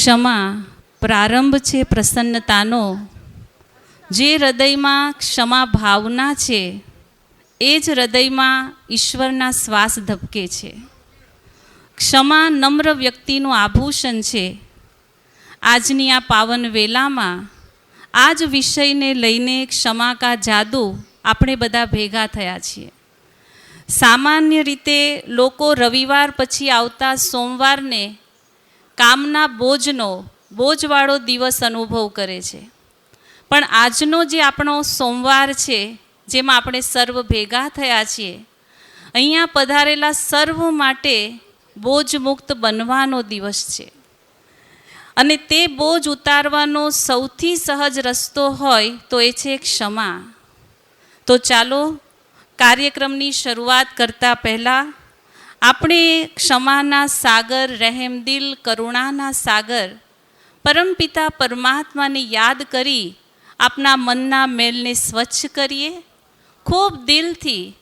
ક્ષમા પ્રારંભ છે પ્રસન્નતાનો. જે હૃદયમાં ક્ષમા ભાવના છે એ જ હૃદયમાં ઈશ્વરના શ્વાસ ધબકે છે. ક્ષમા નમ્ર વ્યક્તિનું આભૂષણ છે. આજની આ પાવન વેલામાં આ જ વિષયને લઈને ક્ષમા કા જાદુ આપણે બધા ભેગા થયા છીએ. સામાન્ય રીતે લોકો રવિવાર પછી આવતા સોમવારને કામના બોજવાળો દિવસ અનુભવ કરે છે. પણ આજનો જે આપણો સોમવાર છે, જેમાં આપણે સર્વ ભેગા થયા છીએ, અહીંયા પધારેલા સર્વ માટે બોજમુક્ત બનવાનો દિવસ છે. અને તે બોજ ઉતારવાનો સૌથી સહજ રસ્તો હોય તો એ છે ક્ષમા. તો ચાલો કાર્યક્રમની શરૂઆત કરતાં પહેલાં આપણે ક્ષમાના સાગર, રહેમદિલ, કરુણાના સાગર પરમપિતા પરમાત્માને યાદ કરી આપના મનના મેલને સ્વચ્છ કરીએ. ખૂબ દિલથી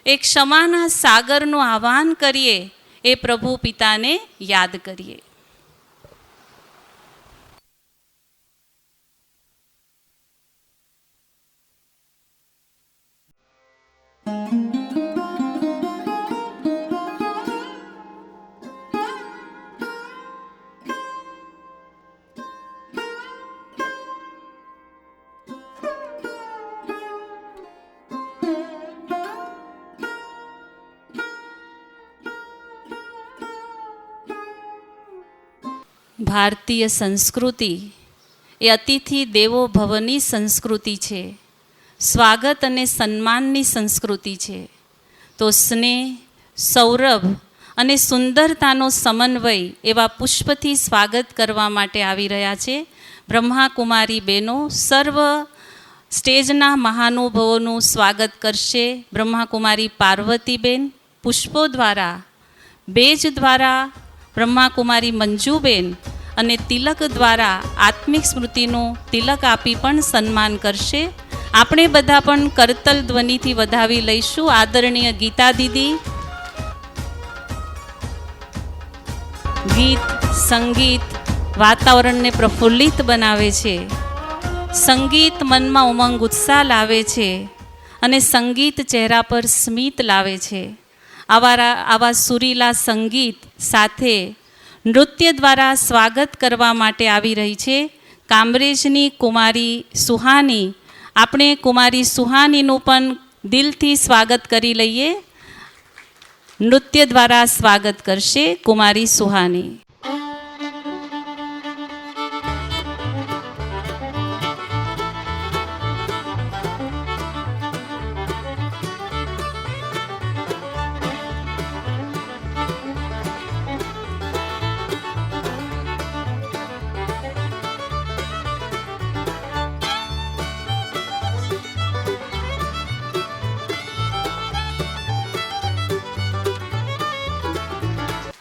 એ ક્ષમાના સાગરનું આહ્વાન કરીએ, એ પ્રભુ પિતાને યાદ કરીએ. ભારતીય સંસ્કૃતિ એ અતિથિ દેવો ભવની સંસ્કૃતિ છે. સ્વાગત અને સન્માનની સંસ્કૃતિ છે. તો સ્નેહ, સૌરભ અને સુંદરતાનો સમન્વય એવા પુષ્પથી સ્વાગત કરવા માટે આવી રહ્યા છે બ્રહ્માકુમારી બહેનો. સર્વ સ્ટેજના મહાનુભાવોનું સ્વાગત કરશે બ્રહ્માકુમારી પાર્વતીબેન. પુષ્પો દ્વારા, બેજ દ્વારા બ્રહ્માકુમારી મંજુબેન અને તિલક દ્વારા આત્મિક સ્મૃતિનું તિલક આપી પણ સન્માન કરશે. આપણે બધા પણ કરતલ ધ્વનિથી વધાવી લઈશું. આદરણીય ગીતા દીદી ગીત, સંગીત વાતાવરણને પ્રફુલ્લિત બનાવે છે. સંગીત મનમાં ઉમંગ ઉત્સાહ લાવે છે અને સંગીત ચહેરા પર સ્મિત લાવે છે. આવા સુરીલા સંગીત સાથે નૃત્ય દ્વારા સ્વાગત કરવા માટે આવી રહી છે કામરેજની કુમારી સુહાની. આપણે કુમારી સુહાનીનું પણ દિલથી સ્વાગત કરી લઈએ. નૃત્ય દ્વારા સ્વાગત કરશે કુમારી સુહાની.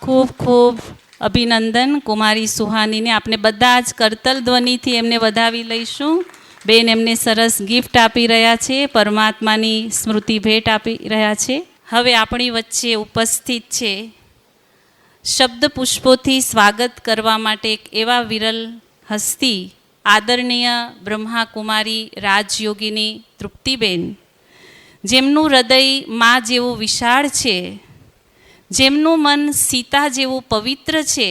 ખૂબ ખૂબ અભિનંદન કુમારી સુહાનીને. આપણે બધા જ કરતલ ધ્વનિથી એમને વધાવી લઈશું. બેન એમને સરસ ગિફ્ટ આપી રહ્યા છે, પરમાત્માની સ્મૃતિ ભેટ આપી રહ્યા છે. હવે આપણી વચ્ચે ઉપસ્થિત છે શબ્દ પુષ્પોથી સ્વાગત કરવા માટે એક એવા વિરલ હસ્તી, આદરણીય બ્રહ્માકુમારી રાજયોગીની તૃપ્તિબેન, જેમનું હૃદય મા જેવું વિશાળ છે, જેમનું મન સીતા જેવું પવિત્ર છે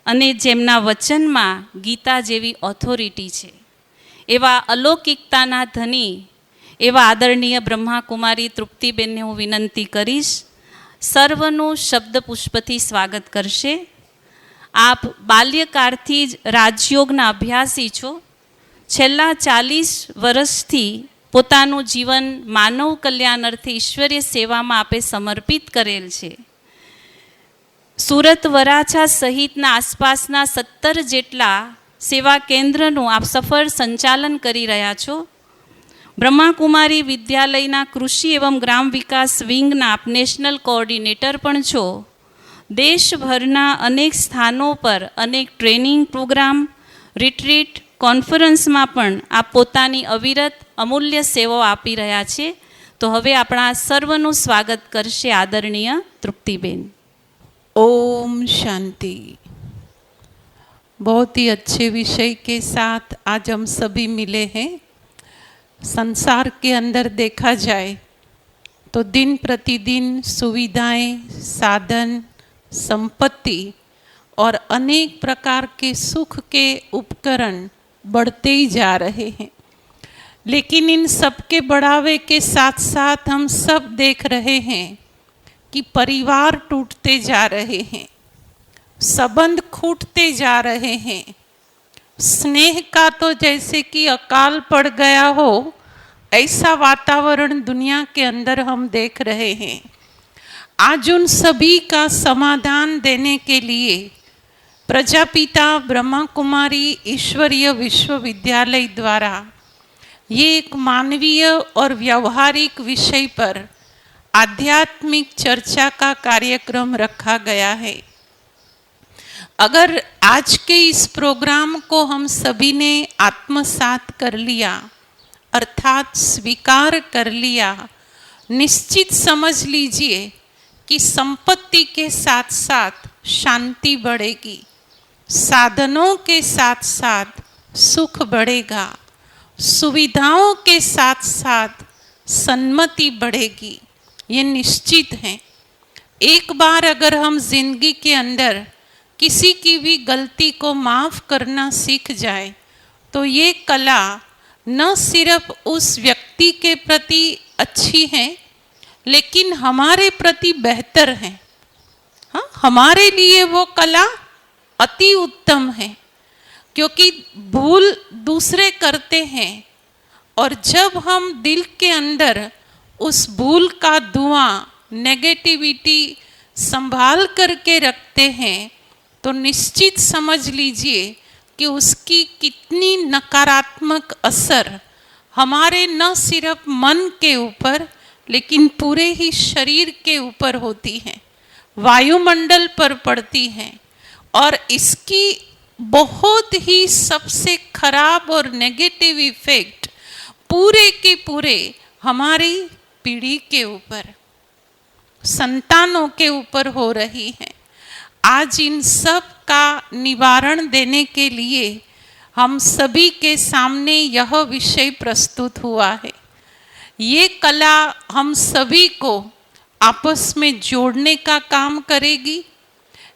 અને જેમના વચનમાં ગીતા જેવી ઓથોરિટી છે. એવા અલૌકિકતાના ધની એવા આદરણીય બ્રહ્માકુમારી તૃપ્તિબેનને હું વિનંતી કરીશ, સર્વનું શબ્દ પુષ્પથી સ્વાગત કરશે. આપ બાલ્યકાળથી જ રાજયોગના અભ્યાસી છો. છેલ્લા 40 વર્ષથી પોતાનું જીવન માનવ કલ્યાણ અર્થે ઈશ્વરીય સેવામાં આપે સમર્પિત કરેલ છે. સુરત, વરાછા સહિતના આસપાસના 17 જેટલા સેવા કેન્દ્રનું આપ સફળ સંચાલન કરી રહ્યા છો. બ્રહ્માકુમારી વિદ્યાલયના કૃષિ એવં ગ્રામ વિકાસ વિંગના આપ નેશનલ કોઓર્ડિનેટર પણ છો. દેશભરના અનેક સ્થાનો પર અનેક ટ્રેનિંગ પ્રોગ્રામ, રિટ્રીટ, કોન્ફરન્સમાં પણ આપ પોતાની અવિરત અમૂલ્ય સેવાઓ આપી રહ્યા છે. તો હવે આપણા સર્વનું સ્વાગત કરશે આદરણીય તૃપ્તિબેન. ઓમ શાંતિ. बहुत ही अच्छे विषय के साथ आज हम सभी मिले हैं। संसार के अंदर देखा जाए तो दिन प्रतिदिन सुविधाएं, साधन, संपत्ति और अनेक प्रकार के सुख के उपकरण बढ़ते ही जा रहे हैं, लेकिन इन सब के बढ़ावे के साथ साथ हम सब देख रहे हैं कि परिवार टूटते जा रहे हैं, संबंध खूटते जा रहे हैं। स्नेह का तो जैसे कि अकाल पड़ गया हो, ऐसा वातावरण दुनिया के अंदर हम देख रहे हैं। आज उन सभी का समाधान देने के लिए प्रजापिता ब्रह्मा कुमारी ईश्वरीय विश्वविद्यालय द्वारा ये एक मानवीय और व्यवहारिक विषय पर आध्यात्मिक चर्चा का कार्यक्रम रखा गया है। अगर आज के इस प्रोग्राम को हम सभी ने आत्मसात कर लिया, अर्थात स्वीकार कर लिया, निश्चित समझ लीजिए कि संपत्ति के साथ साथ शांति बढ़ेगी, साधनों के साथ साथ सुख बढ़ेगा, सुविधाओं के साथ साथ सन्मति बढ़ेगी। ये निश्चित है। एक बार अगर हम जिंदगी के अंदर किसी की भी गलती को माफ़ करना सीख जाए तो ये कला न सिर्फ उस व्यक्ति के प्रति अच्छी है, लेकिन हमारे प्रति बेहतर है। हाँ, हमारे लिए वो कला अति उत्तम है, क्योंकि भूल दूसरे करते हैं और जब हम दिल के अंदर उस भूल का धुआं, नेगेटिविटी संभाल करके रखते हैं तो निश्चित समझ लीजिए कि उसकी कितनी नकारात्मक असर हमारे न सिर्फ मन के ऊपर लेकिन पूरे ही शरीर के ऊपर होती है, वायुमंडल पर पड़ती है। और इसकी बहुत ही सबसे खराब और नेगेटिव इफेक्ट पूरे के पूरे हमारी पीढ़ी के ऊपर, संतानों के ऊपर हो रही है। आज इन सब का निवारण देने के लिए हम सभी के सामने यह विषय प्रस्तुत हुआ है। ये कला हम सभी को आपस में जोड़ने का काम करेगी।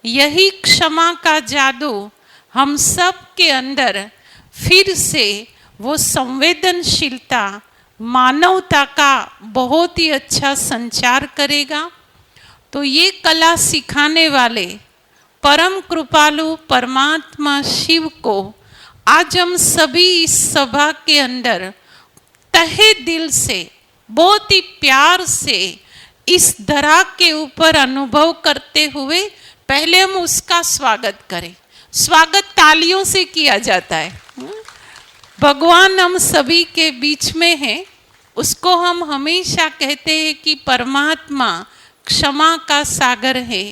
यही क्षमा का जादू हम सब के अंदर फिर से वो संवेदनशीलता, मानवता का बहुत ही अच्छा संचार करेगा। तो ये कला सिखाने वाले परम कृपालु परमात्मा शिव को आज हम सभी इस सभा के अंदर तहे दिल से, बहुत ही प्यार से इस धरा के ऊपर अनुभव करते हुए पहले हम उसका स्वागत करें। स्वागत तालियों से किया जाता है। भगवान हम सभी के बीच में है, उसको हम हमेशा कहते हैं कि परमात्मा क्षमा का सागर है,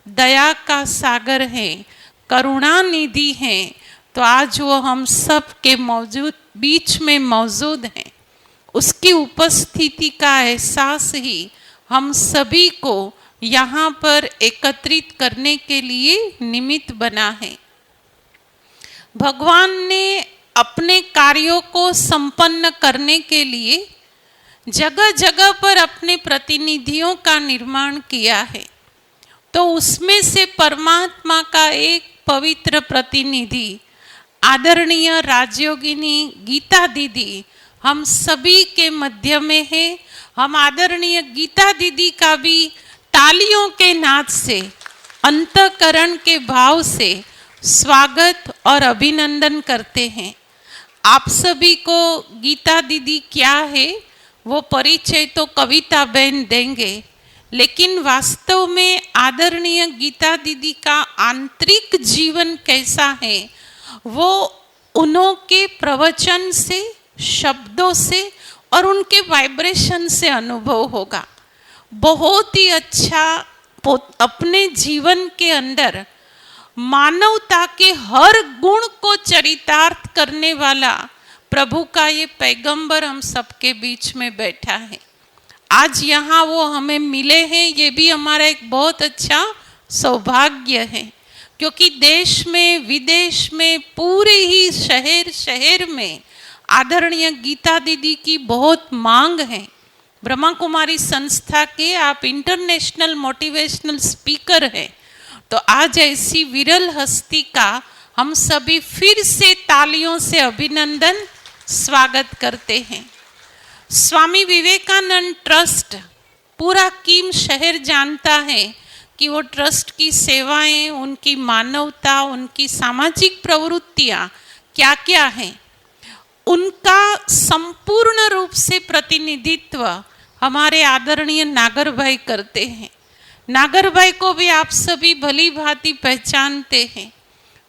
दया का सागर है, करुणा निधि है। तो आज वो हम सब के बीच में मौजूद हैं। उसकी उपस्थिति का एहसास ही हम सभी को यहाँ पर एकत्रित करने के लिए निमित्त बना है। भगवान ने अपने कार्यों को संपन्न करने के लिए जगह जगह पर अपने प्रतिनिधियों का निर्माण किया है। तो उसमें से परमात्मा का एक पवित्र प्रतिनिधि आदरणीय राजयोगिनी गीता दीदी हम सभी के मध्य में है। हम आदरणीय गीता दीदी का भी तालियों के नाद से, अंतःकरण के भाव से स्वागत और अभिनंदन करते हैं। आप सभी को गीता दीदी क्या है वो परिचय तो कविता बहन देंगे, लेकिन वास्तव में आदरणीय गीता दीदी का आंतरिक जीवन कैसा है वो उनके प्रवचन से, शब्दों से और उनके वाइब्रेशन से अनुभव होगा। बहुत ही अच्छा अपने जीवन के अंदर मानवता के हर गुण को चरितार्थ करने वाला प्रभु का ये पैगंबर हम सबके बीच में बैठा है। आज यहाँ वो हमें मिले हैं, ये भी हमारा एक बहुत अच्छा सौभाग्य है। क्योंकि देश में विदेश में पूरे ही शहर शहर में आदरणीय गीता दीदी की बहुत मांग है। ब्रह्मा कुमारी संस्था के आप इंटरनेशनल मोटिवेशनल स्पीकर हैं, तो आज ऐसी विरल हस्ती का हम सभी फिर से तालियों से अभिनंदन स्वागत करते हैं। स्वामी विवेकानंद ट्रस्ट पूरा कीम शहर जानता है कि वो ट्रस्ट की सेवाएं, उनकी मानवता, उनकी सामाजिक प्रवृत्तियां क्या क्या हैं, उनका संपूर्ण रूप से प्रतिनिधित्व हमारे आदरणीय नागर भाई करते हैं। नागर भाई को भी आप सभी भली भांति पहचानते हैं।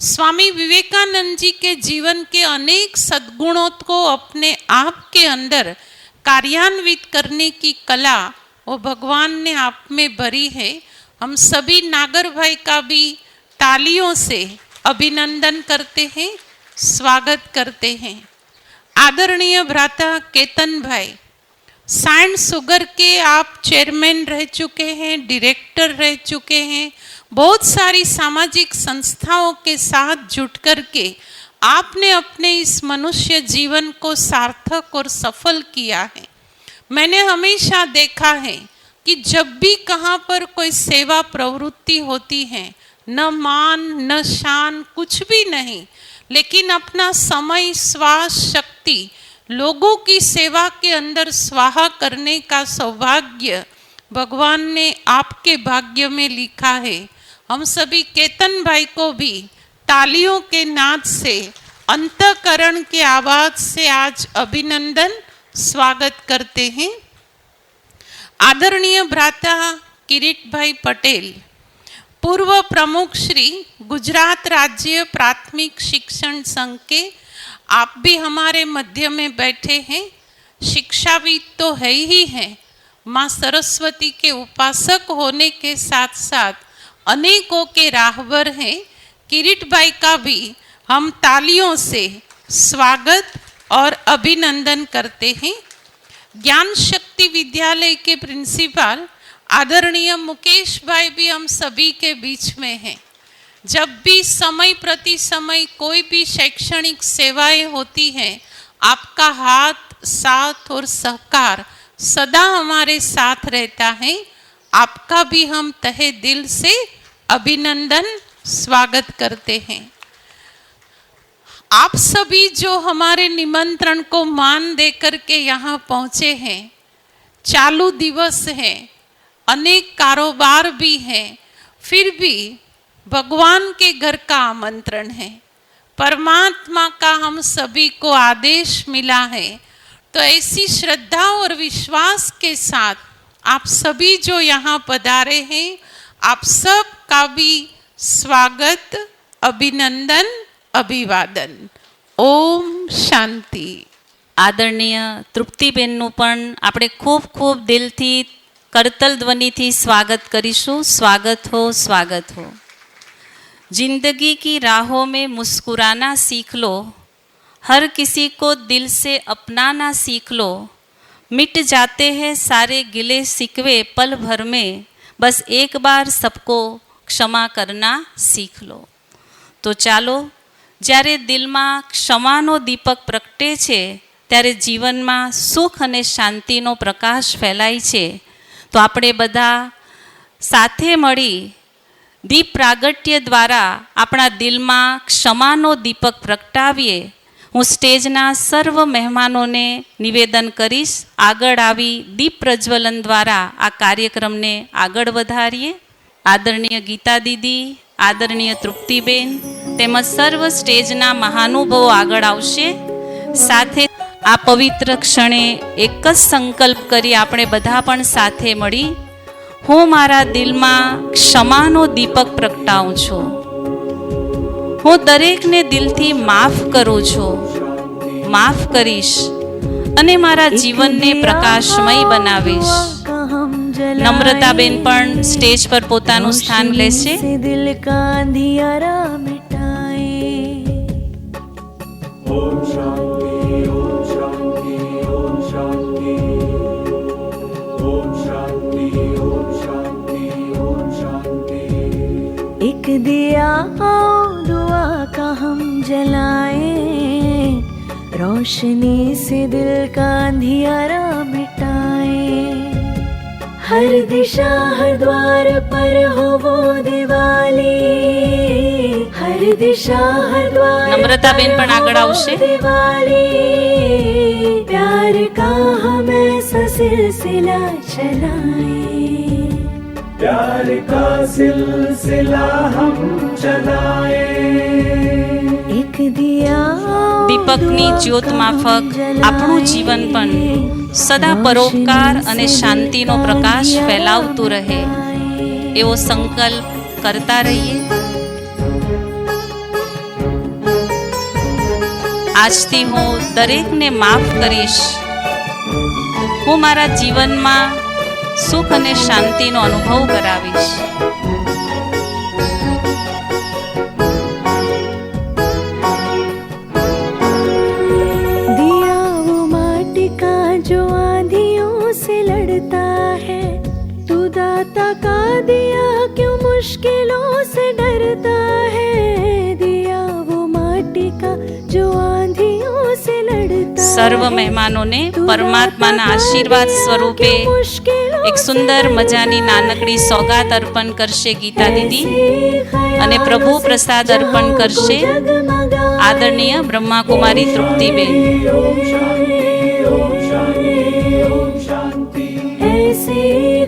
स्वामी विवेकानंद जी के जीवन के अनेक सद्गुणों को अपने आप के अंदर कार्यान्वित करने की कला वो भगवान ने आप में भरी है। हम सभी नागर भाई का भी तालियों से अभिनंदन करते हैं, स्वागत करते हैं। आदरणीय भ्राता केतन भाई, सैंड शुगर के आप चेयरमैन रह चुके हैं, डायरेक्टर रह चुके हैं, बहुत सारी सामाजिक संस्थाओं के साथ जुट करके आपने अपने इस मनुष्य जीवन को सार्थक और सफल किया है। मैंने हमेशा देखा है कि जब भी कहाँ पर कोई सेवा प्रवृत्ति होती है, न मान न शान कुछ भी नहीं, लेकिन अपना समय, श्वास, शक्ति लोगों की सेवा के अंदर स्वाहा करने का सौभाग्य भगवान ने आपके भाग्य में लिखा है। हम सभी केतन भाई को भी तालियों के नाद से, अंतःकरण के आवाज से आज अभिनंदन स्वागत करते हैं। आदरणीय भ्राता किरीट भाई पटेल, पूर्व प्रमुख श्री गुजरात राज्य प्राथमिक शिक्षण संघ के, आप भी हमारे मध्य में बैठे हैं। शिक्षाविद तो है ही हैं, माँ सरस्वती के उपासक होने के साथ साथ अनेकों के राहबर हैं। किरीट भाई का भी हम तालियों से स्वागत और अभिनंदन करते हैं। ज्ञान शक्ति विद्यालय के प्रिंसिपल आदरणीय मुकेश भाई भी हम सभी के बीच में हैं। जब भी समय प्रति समय कोई भी शैक्षणिक सेवाएं होती हैं, आपका हाथ, साथ और सहकार सदा हमारे साथ रहता है। आपका भी हम तहे दिल से अभिनंदन स्वागत करते हैं। आप सभी जो हमारे निमंत्रण को मान दे करके यहाँ पहुँचे हैं, चालू दिवस है, अनेक कारोबार भी हैं, फिर भी भगवान के घर का आमंत्रण है, परमात्मा का हम सभी को आदेश मिला है। तो ऐसी श्रद्धा और विश्वास के साथ आप सभी जो यहाँ पधारे हैं, आप सब का भी स्वागत, अभिनंदन, अभिवादन। ओम शांति। આદરણીય તૃપ્તિબેનનું પણ આપણે ખૂબ ખૂબ દિલથી કરતલ ધ્વનિથી સ્વાગત કરીશું। સ્વાગત हो, स्वागत हो। जिंदगी की राहों में मुस्कुराना सीख लो, हर किसी को दिल से अपनाना सीख लो, मिट जाते हैं सारे गिले सिकवे पल भर में, बस एक बार सबको क्षमा करना सीख लो। तो ચાલો, જ્યારે દિલમાં ક્ષમાનો દીપક પ્રગટે છે, ત્યારે જીવનમાં સુખ અને શાંતિનો પ્રકાશ ફેલાય છે। તો આપણે બધા સાથે મળી દીપ પ્રાગટ્ય દ્વારા આપણા દિલમાં ક્ષમાનો દીપક પ્રગટાવીએ। હું સ્ટેજના સર્વ મહેમાનોને નિવેદન કરીશ, આગળ આવી દીપ પ્રજ્વલન દ્વારા આ કાર્યક્રમને આગળ વધારીએ। આદરણીય ગીતા દીદી, આદરણીય તૃપ્તિબેન તેમજ સર્વ સ્ટેજના મહાનુભાવો આગળ આવશે। સાથે આ પવિત્ર ક્ષણે એક જ સંકલ્પ કરી આપણે બધા પણ સાથે મળી હું મારા દિલમાં ક્ષમાનો દીપક પ્રગટાવું છું, હું દરેકને દિલથી માફ કરું છું, માફ કરીશ અને મારા જીવનને પ્રકાશમય બનાવીશ। નમ્રતાબેન પણ સ્ટેજ પર પોતાનું સ્થાન લેશે। दिल का अंधियारा मिटाए। ओम शांति, ओम शांति, ओम शांति, ओम शांति, ओम शांति, ओम शांति। एक दिया दिया आओ दुआ का हम जलाएं, रोशनी से दिल का अंधियारा मिटाएं। हर दिशा हर द्वार पर हो वो दिवाली, हर दिशा हर द्वार નમ્રતાબેન પણ આગળ આવશે. दिवाली, प्यार का हम ऐसा सिलसिला चलाएं, प्यार का सिलसिला हम चलाएं। एक दिया દીપકની જ્યોત માફક આપણું જીવન પણ સદા પરોપકાર અને શાંતિનો પ્રકાશ ફેલાવતું રહે એવો સંકલ્પ કરતા રહીએ. આજથી હું દરેકને માફ કરીશ. હું મારા જીવનમાં સુખ અને શાંતિનો અનુભવ કરાવીશ. दिया वो माटी का जो आंधियों से लड़ता है, तू दाता का दिया क्यों मुश्किलों से डरता है। दिया वो माटी का जो आंधियों से लड़ता है, સર્વ મહેમાનોને પરમાત્માના આશીર્વાદ સ્વરૂપે એક સુંદર મજાની નાનકડી સોગાત અર્પણ કરશે ગીતા દીદી અને પ્રભુ પ્રસાદ અર્પણ કરશે આદરણીય બ્રહ્માકુમારી તૃપ્તિબેન. ऐसे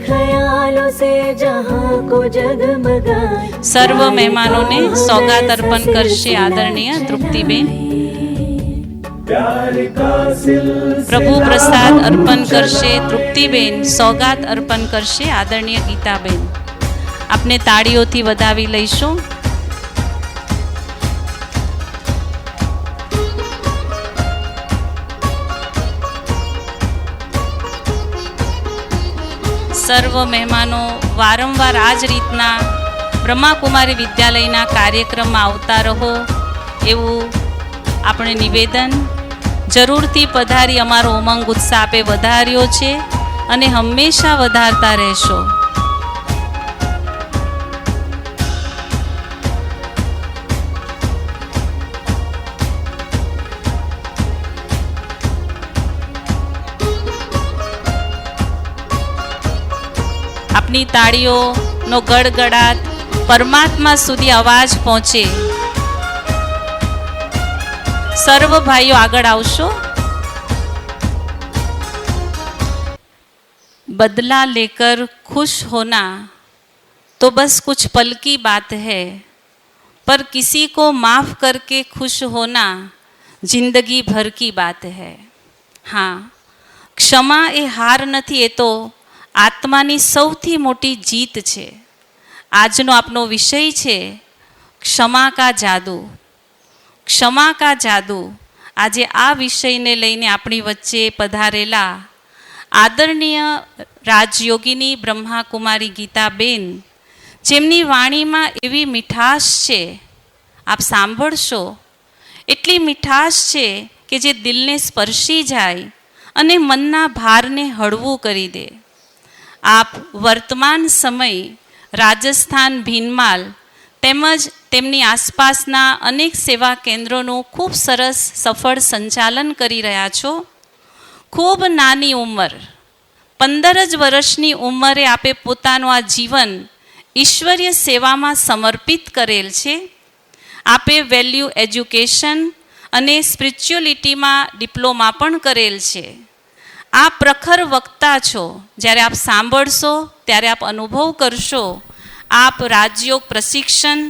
ख्यालों से जहां को जगमगाए, સર્વ મહેમાનોને સોગાત અર્પણ કરશે આદરણીય તૃપ્તિબેન. प्यार का सिलसिला પ્રભુ પ્રસાદ અર્પણ કરશે તૃપ્તિબેન. સોગાત અર્પણ કરશે આદરણીય ગીતાબેન. આપને તાળીઓથી વધાવી લઈશું. સર્વ મહેમાનો વારંવાર આ જ રીતના બ્રહ્માકુમારી વિદ્યાલયના કાર્યક્રમમાં આવતા રહો એવું આપણે નિવેદન. જરૂરથી પધારી અમારો ઉમંગ ઉત્સાહ આપે વધાર્યો છે અને હંમેશા વધારતા રહેશો. આપની તાળીઓનો ગડગડાટ પરમાત્મા સુધી અવાજ પહોંચે. સર્વ ભાઈઓ આગળ આવશો. बदला लेकर खुश होना तो बस कुछ पल की बात है, पर किसी को माफ़ करके खुश होना जिंदगी भर की बात है. हाँ, ક્ષમા એ હાર નથી, એ તો આત્માની સૌથી મોટી જીત છે. આજનો આપનો વિષય છે ક્ષમા કા જાદુ. ક્ષમા કા જાદુ. આજે આ વિષયને લઈને આપણી વચ્ચે પધારેલા આદરણીય રાજયોગીની બ્રહ્માકુમારી ગીતાબેન, જેમની વાણીમાં એવી મીઠાશ છે, આપ સાંભળશો, એટલી મીઠાશ છે કે જે દિલને સ્પર્શી જાય અને મનના ભારને હળવું કરી દે. આપ વર્તમાન સમય રાજસ્થાન ભીનમાલ તેમજ તેમની આસપાસના અનેક સેવા કેન્દ્રોનું ખૂબ સરસ સફળ સંચાલન કરી રહ્યા છો. ખૂબ નાની ઉંમર, 15 જ વર્ષની ઉંમરે આપે પોતાનું આ જીવન ઈશ્વરીય સેવામાં સમર્પિત કરેલ છે. આપે વેલ્યુ એજ્યુકેશન અને સ્પિરિચ્યુઅલિટીમાં ડિપ્લોમા પણ કરેલ છે. આ પ્રખર વક્તા છો. જ્યારે આપ સાંભળશો ત્યારે આપ અનુભવ કરશો. આપ રાજયોગ પ્રશિક્ષણ,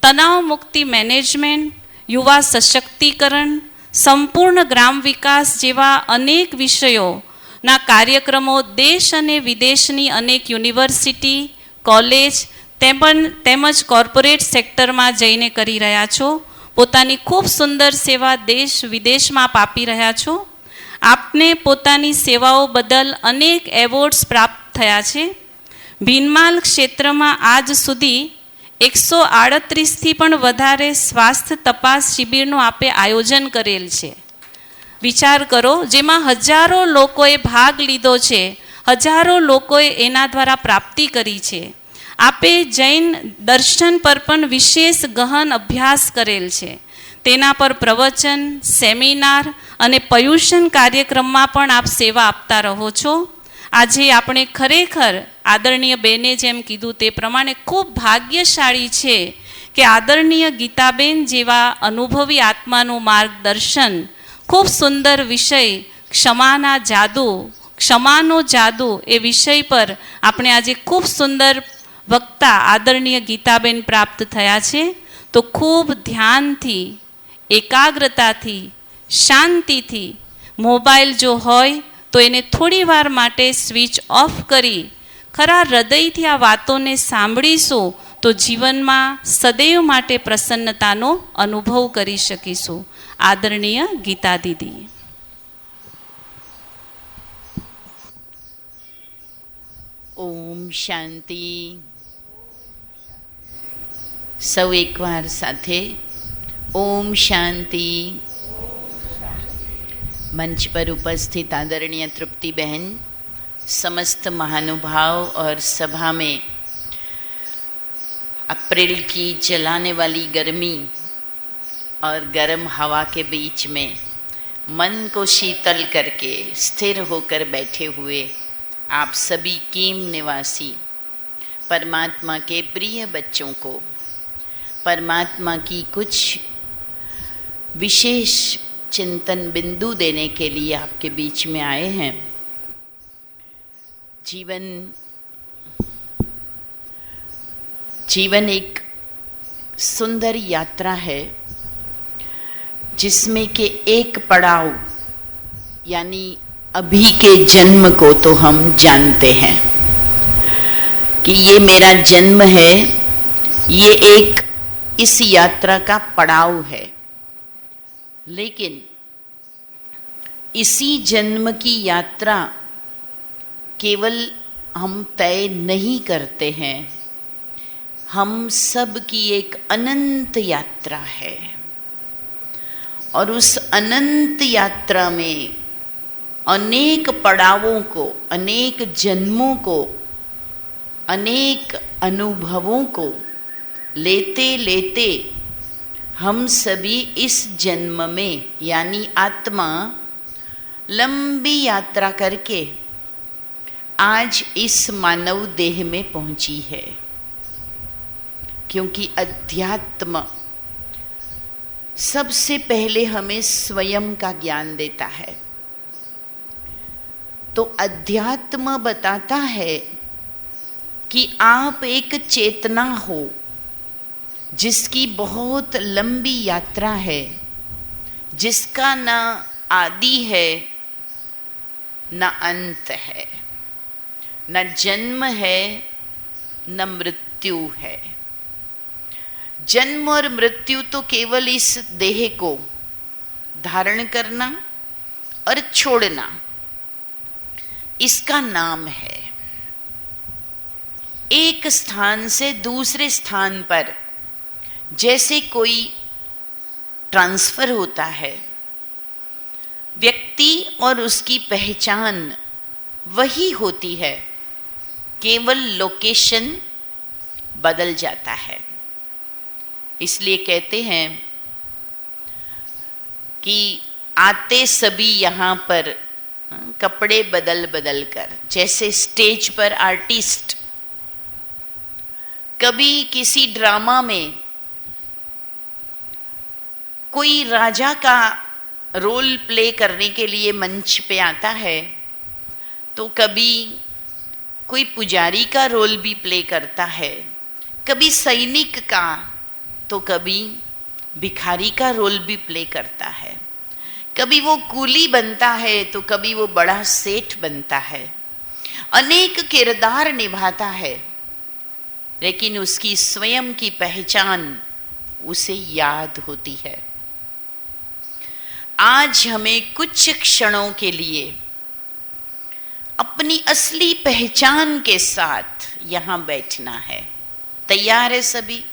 તણાવ મુક્તિ મેનેજમેન્ટ, યુવા સશક્તિકરણ, સંપૂર્ણ ગ્રામ વિકાસ જેવા અનેક વિષયોના કાર્યક્રમો દેશ અને વિદેશની અનેક યુનિવર્સિટી, કોલેજ તેમજ કોર્પોરેટ સેક્ટરમાં જઈને કરી રહ્યા છો. પોતાની ખૂબ સુંદર સેવા દેશ વિદેશમાં આપ આપી રહ્યા છો. આપને પોતાની સેવાઓ બદલ અનેક એવોર્ડ્સ પ્રાપ્ત થયા છે. ભીનમાલ ક્ષેત્રમાં આજ સુધી 138થી પણ વધારે સ્વાસ્થ્ય તપાસ શિબિરનું આપે આયોજન કરેલ છે. વિચાર કરો, જેમાં હજારો લોકોએ ભાગ લીધો છે, હજારો લોકોએ એના દ્વારા પ્રાપ્તિ કરી છે. આપે જૈન દર્શન પર પણ વિશેષ ગહન અભ્યાસ કરેલ છે. તેના પર પ્રવચન, સેમિનાર અને પર્યુષણ કાર્યક્રમમાં પણ આપ સેવા આપતા રહો છો. આજે આપણે ખરેખર આદરણીય બેને જેમ કીધું તે પ્રમાણે ખૂબ ભાગ્યશાળી છે કે આદરણીય ગીતાબેન જેવા અનુભવી આત્માનું માર્ગદર્શન, ખૂબ સુંદર વિષય ક્ષમાનો જાદુ એ વિષય પર આપણે આજે ખૂબ સુંદર વક્તા આદરણીય ગીતાબેન પ્રાપ્ત થયા છે. તો ખૂબ ધ્યાનથી, એકાગ્રતાથી, શાંતિથી મોબાઈલ જો હોય તો એને થોડી વાર માટે સ્વિચ ઓફ કરી ખરા હૃદયથી આ વાતોને સાંભળીશું તો જીવનમાં સદૈવ માટે પ્રસન્નતાનો અનુભવ કરી શકીશું. આદરણીય ગીતા દીદી. ઓમ શાંતિ. સૌ એકવાર સાથે ઓમ શાંતિ. मंच पर उपस्थित आदरणीय तृप्ति बहन, समस्त महानुभाव और सभा में अप्रैल की जलाने वाली गर्मी और गर्म हवा के बीच में मन को शीतल करके स्थिर होकर बैठे हुए आप सभी कीम निवासी परमात्मा के प्रिय बच्चों को परमात्मा की कुछ विशेष चिंतन बिंदु देने के लिए आपके बीच में आए हैं. जीवन एक सुंदर यात्रा है जिसमें के एक पड़ाव यानी अभी के जन्म को तो हम जानते हैं कि ये मेरा जन्म है, ये एक इस यात्रा का पड़ाव है. लेकिन इसी जन्म की यात्रा केवल हम तय नहीं करते हैं, हम सब की एक अनंत यात्रा है. और उस अनंत यात्रा में अनेक पड़ावों को, अनेक जन्मों को, अनेक अनुभवों को लेते लेते हम सभी इस जन्म में यानी आत्मा लंबी यात्रा करके आज इस मानव देह में पहुंची है. क्योंकि अध्यात्म सबसे पहले हमें स्वयं का ज्ञान देता है. तो अध्यात्म बताता है कि आप एक चेतना हो जिसकी बहुत लंबी यात्रा है, जिसका न आदि है न अंत है, न जन्म है न मृत्यु है. जन्म और मृत्यु तो केवल इस देह को धारण करना और छोड़ना, इसका नाम है. एक स्थान से दूसरे स्थान पर जैसे कोई ट्रांसफर होता है, व्यक्ति और उसकी पहचान वही होती है, केवल लोकेशन बदल जाता है. इसलिए कहते हैं कि आते सभी यहाँ पर कपड़े बदल बदल कर, जैसे स्टेज पर आर्टिस्ट कभी किसी ड्रामा में कोई राजा का रोल प्ले करने के लिए मंच पे आता है, तो कभी कोई पुजारी का रोल भी प्ले करता है, कभी सैनिक का, तो कभी भिखारी का रोल भी प्ले करता है, कभी वो कूली बनता है तो कभी वो बड़ा सेठ बनता है. अनेक किरदार निभाता है, लेकिन उसकी स्वयं की पहचान उसे याद होती है. आज हमें कुछ क्षणों के लिए अपनी असली पहचान के साथ यहाँ बैठना है. तैयार है सभी?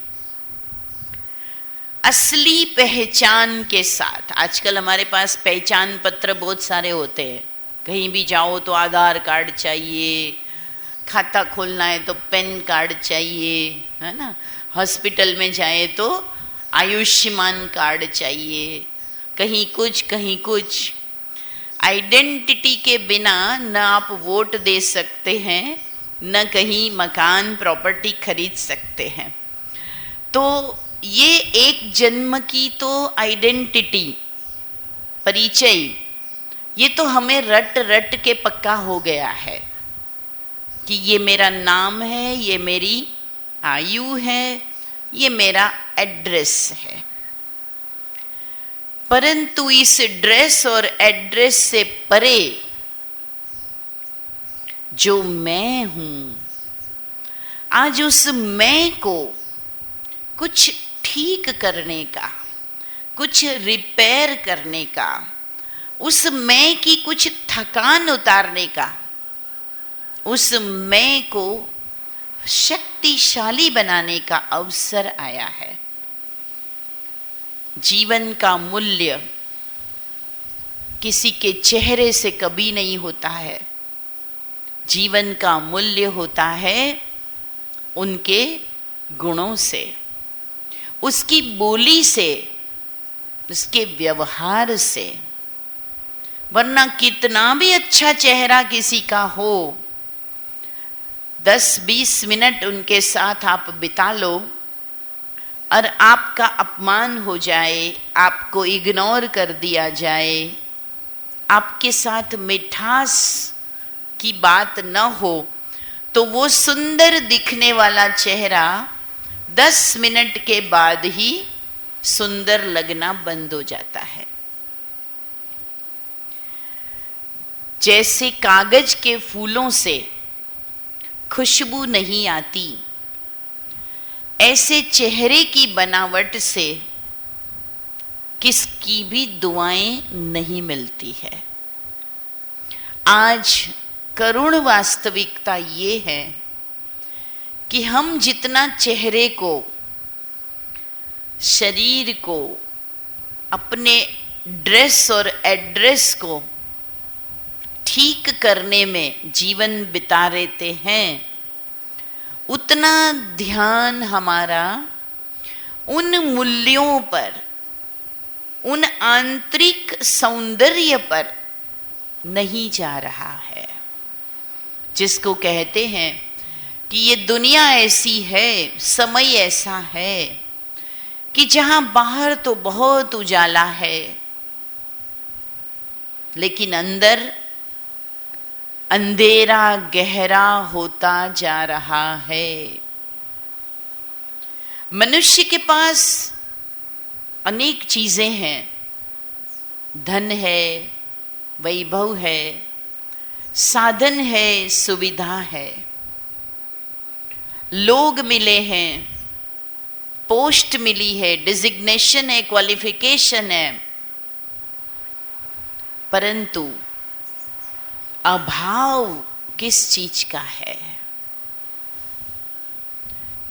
असली पहचान के साथ. आजकल हमारे पास पहचान पत्र बहुत सारे होते हैं, कहीं भी जाओ तो आधार कार्ड चाहिए, खाता खोलना है तो पैन कार्ड चाहिए, है ना। हॉस्पिटल में जाए तो आयुष्मान कार्ड चाहिए, कहीं कुछ। आइडेंटिटी के बिना न आप वोट दे सकते हैं, न कहीं मकान प्रॉपर्टी खरीद सकते हैं। तो ये एक जन्म की तो आइडेंटिटी, परिचय, ये तो हमें रट के पक्का हो गया है कि ये मेरा नाम है, ये मेरी आयु है, ये मेरा एड्रेस है। परंतु इस ड्रेस और एड्रेस से परे जो मैं हूं, आज उस मैं को कुछ ठीक करने का, कुछ रिपेयर करने का, उस मैं की कुछ थकान उतारने का, उस मैं को शक्तिशाली बनाने का अवसर आया है। जीवन का मूल्य किसी के चेहरे से कभी नहीं होता है। जीवन का मूल्य होता है उनके गुणों से, उसकी बोली से, उसके व्यवहार से। वरना कितना भी अच्छा चेहरा किसी का हो, 10-20 मिनट उनके साथ आप बिता लो और आपका अपमान हो जाए, आपको इग्नोर कर दिया जाए, आपके साथ मिठास की बात न हो, तो वो सुंदर दिखने वाला चेहरा 10 मिनट के बाद ही सुंदर लगना बंद हो जाता है। जैसे कागज के फूलों से खुशबू नहीं आती, ऐसे चेहरे की बनावट से किसकी भी दुआएं नहीं मिलती है। आज करुण वास्तविकता ये है कि हम जितना चेहरे को, शरीर को, अपने ड्रेस और एड्रेस को ठीक करने में जीवन बिता लेते हैं, उतना ध्यान हमारा उन मूल्यों पर, उन आंतरिक सौंदर्य पर नहीं जा रहा है, जिसको कहते हैं कि ये दुनिया ऐसी है, समय ऐसा है कि जहां बाहर तो बहुत उजाला है, लेकिन अंदर अंधेरा गहरा होता जा रहा है। मनुष्य के पास अनेक चीजें हैं, धन है, वैभव है, साधन है, सुविधा है, लोग मिले हैं, पोस्ट मिली है, डिजिग्नेशन है, क्वालिफिकेशन है, परंतु अभाव किस चीज का है?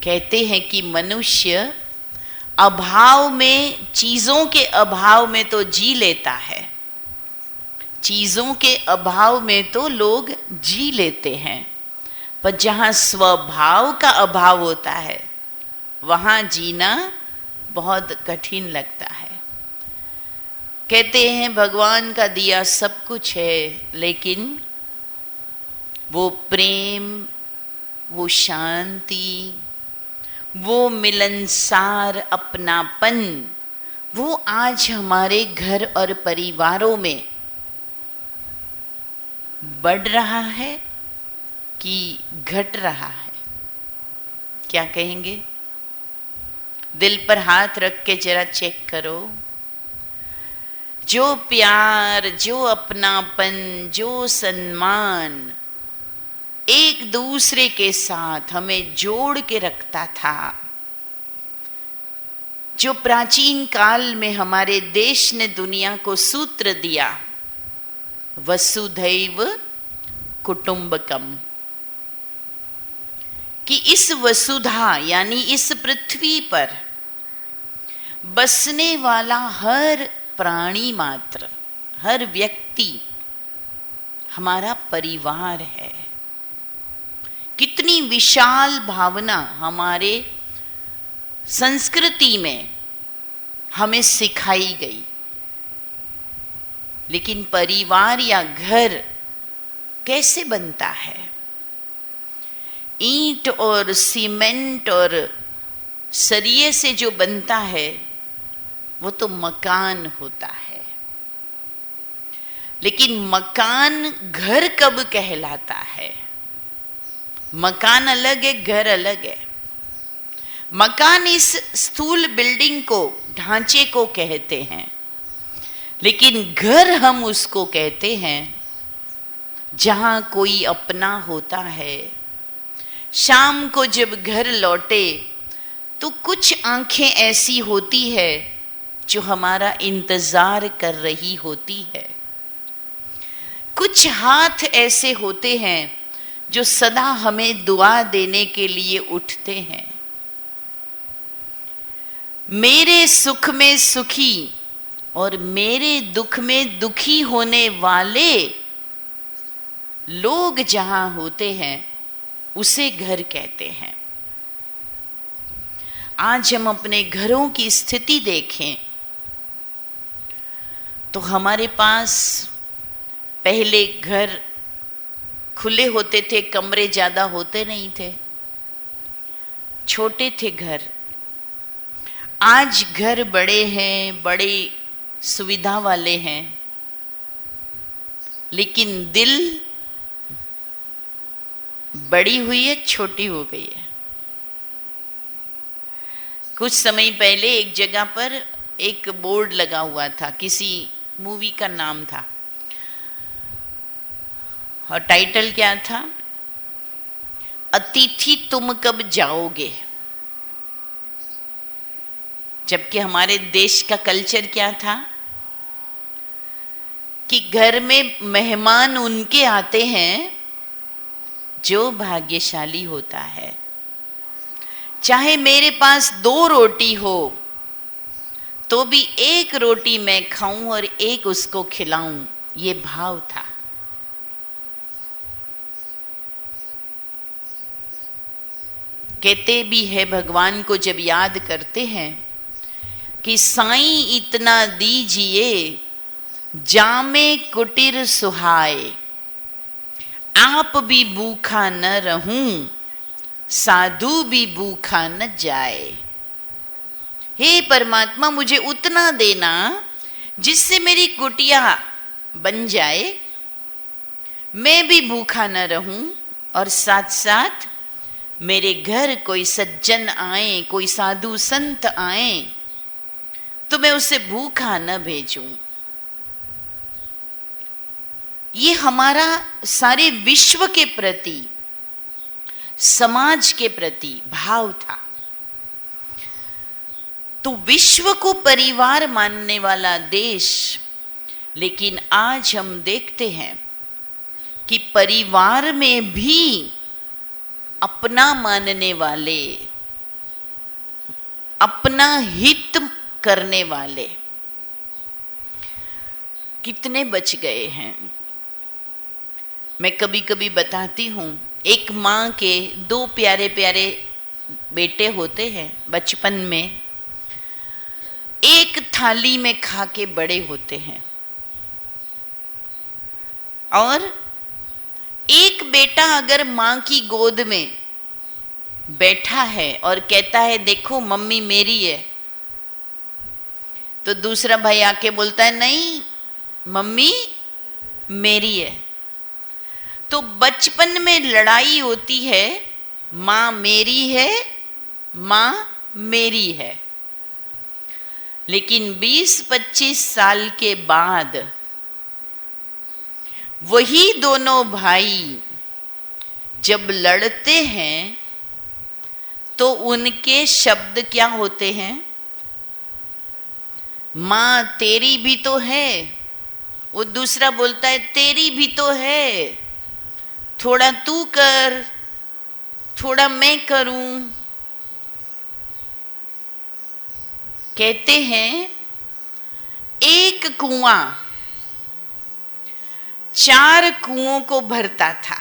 कहते हैं कि मनुष्य अभाव में, चीजों के अभाव में तो जी लेता है, चीजों के अभाव में तो लोग जी लेते हैं, पर जहां स्वभाव का अभाव होता है वहां जीना बहुत कठिन लगता है। कहते हैं भगवान का दिया सब कुछ है, लेकिन वो प्रेम, वो शांति, वो मिलनसार अपनापन, वो आज हमारे घर और परिवारों में बढ़ रहा है कि घट रहा है? क्या कहेंगे? दिल पर हाथ रख के जरा चेक करो। जो प्यार, जो अपनापन, जो सम्मान एक दूसरे के साथ हमें जोड़ के रखता था, जो प्राचीन काल में हमारे देश ने दुनिया को सूत्र दिया, वसुधैव कुटुंबकम, कि इस वसुधा यानी इस पृथ्वी पर बसने वाला हर प्राणी मात्र, हर व्यक्ति हमारा परिवार है। कितनी विशाल भावना हमारे संस्कृति में हमें सिखाई गई। लेकिन परिवार या घर कैसे बनता है? ईंट और सीमेंट और सरिये से जो बनता है वो तो मकान होता है। लेकिन मकान घर कब कहलाता है? मकान अलग है, घर अलग है। मकान इस स्थूल बिल्डिंग को, ढांचे को कहते हैं, लेकिन घर हम उसको कहते हैं जहां कोई अपना होता है। शाम को जब घर लौटे तो कुछ आंखें ऐसी होती है जो हमारा इंतजार कर रही होती है, कुछ हाथ ऐसे होते हैं जो सदा हमें दुआ देने के लिए उठते हैं। मेरे सुख में सुखी और मेरे दुख में दुखी होने वाले लोग जहां होते हैं उसे घर कहते हैं। आज हम अपने घरों की स्थिति देखें तो हमारे पास पहले घर खुले होते थे, कमरे ज़्यादा होते नहीं थे, छोटे थे घर। आज घर बड़े हैं, बड़े सुविधा वाले हैं, लेकिन दिल बड़ी हुई है, छोटी हो गई है। कुछ समय पहले एक जगह पर एक बोर्ड लगा हुआ था, किसी मूवी का नाम था और टाइटल क्या था? अतिथि तुम कब जाओगे। जबकि हमारे देश का कल्चर क्या था कि घर में मेहमान उनके आते हैं जो भाग्यशाली होता है। चाहे मेरे पास 2 रोटी हो तो भी 1 रोटी मैं खाऊं और 1 उसको खिलाऊं, ये भाव था। कहते भी है, भगवान को जब याद करते हैं कि साईं इतना दीजिए जामे कुटीर सुहाए, आप भी भूखा न रहूं साधु भी भूखा न जाए। हे परमात्मा, मुझे उतना देना जिससे मेरी कुटिया बन जाए, मैं भी भूखा न रहूं और साथ साथ मेरे घर कोई सज्जन आए, कोई साधु संत आए तो मैं उसे भूखा न भेजूं। ये हमारा सारे विश्व के प्रति, समाज के प्रति भाव था। तो विश्व को परिवार मानने वाला देश, लेकिन आज हम देखते हैं कि परिवार में भी अपना मानने वाले, अपना हित करने वाले कितने बच गए हैं। मैं कभी कभी बताती हूँ, एक माँ के 2 प्यारे प्यारे बेटे होते हैं, बचपन में एक थाली में खा के बड़े होते हैं, और एक बेटा अगर माँ की गोद में बैठा है और कहता है देखो मम्मी मेरी है, तो दूसरा भाई आके बोलता है नहीं मम्मी मेरी है। तो बचपन में लड़ाई होती है, माँ मेरी है, माँ मेरी है। लेकिन 20-25 साल के बाद वही दोनों भाई जब लड़ते हैं तो उनके शब्द क्या होते हैं? माँ तेरी भी तो है, वो दूसरा बोलता है तेरी भी तो है, थोड़ा तू कर, थोड़ा मैं करूं। कहते हैं एक कुआं 4 कुओं को भरता था।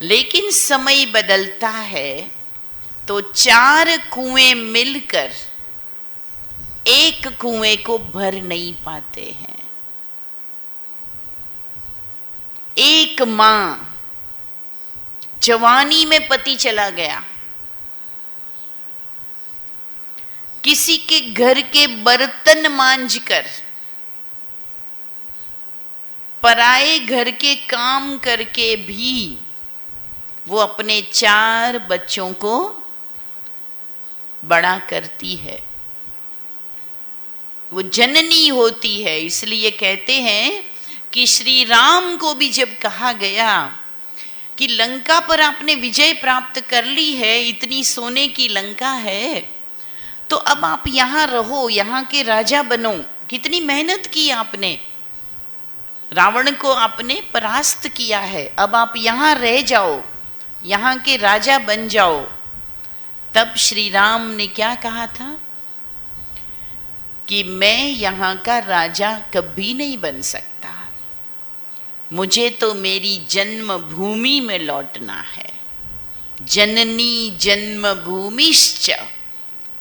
लेकिन समय बदलता है तो 4 कुएं मिलकर एक कुएं को भर नहीं पाते हैं। एक मां जवानी में पति चला गया, किसी के घर के बर्तन मांजकर, पराए घर के काम करके भी वो अपने 4 बच्चों को बड़ा करती है। वो जननी होती है। इसलिए कहते हैं कि श्री राम को भी जब कहा गया कि लंका पर आपने विजय प्राप्त कर ली है, इतनी सोने की लंका है, तो अब आप यहाँ रहो, यहाँ के राजा बनो। कितनी मेहनत की आपने, रावण को आपने परास्त किया है, अब आप यहाँ रह जाओ, यहाँ के राजा बन जाओ। तब श्री राम ने क्या कहा था कि मैं यहाँ का राजा कभी नहीं बन सकता, मुझे तो मेरी जन्मभूमि में लौटना है। जननी जन्मभूमिश्च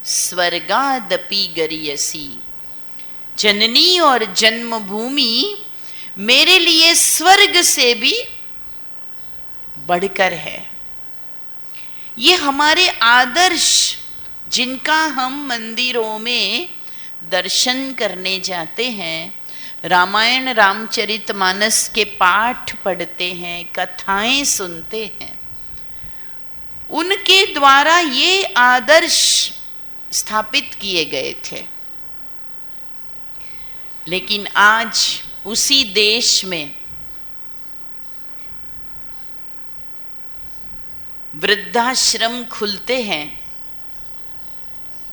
स्वर्गादपि गरीयसी। जननी और जन्मभूमि मेरे लिए स्वर्ग से भी बढ़कर है। ये हमारे आदर्श, जिनका हम मंदिरों में दर्शन करने जाते हैं, रामायण रामचरितमानस के पाठ पढ़ते हैं, कथाएं सुनते हैं, उनके द्वारा ये आदर्श स्थापित किए गए थे। लेकिन आज उसी देश में वृद्धाश्रम खुलते हैं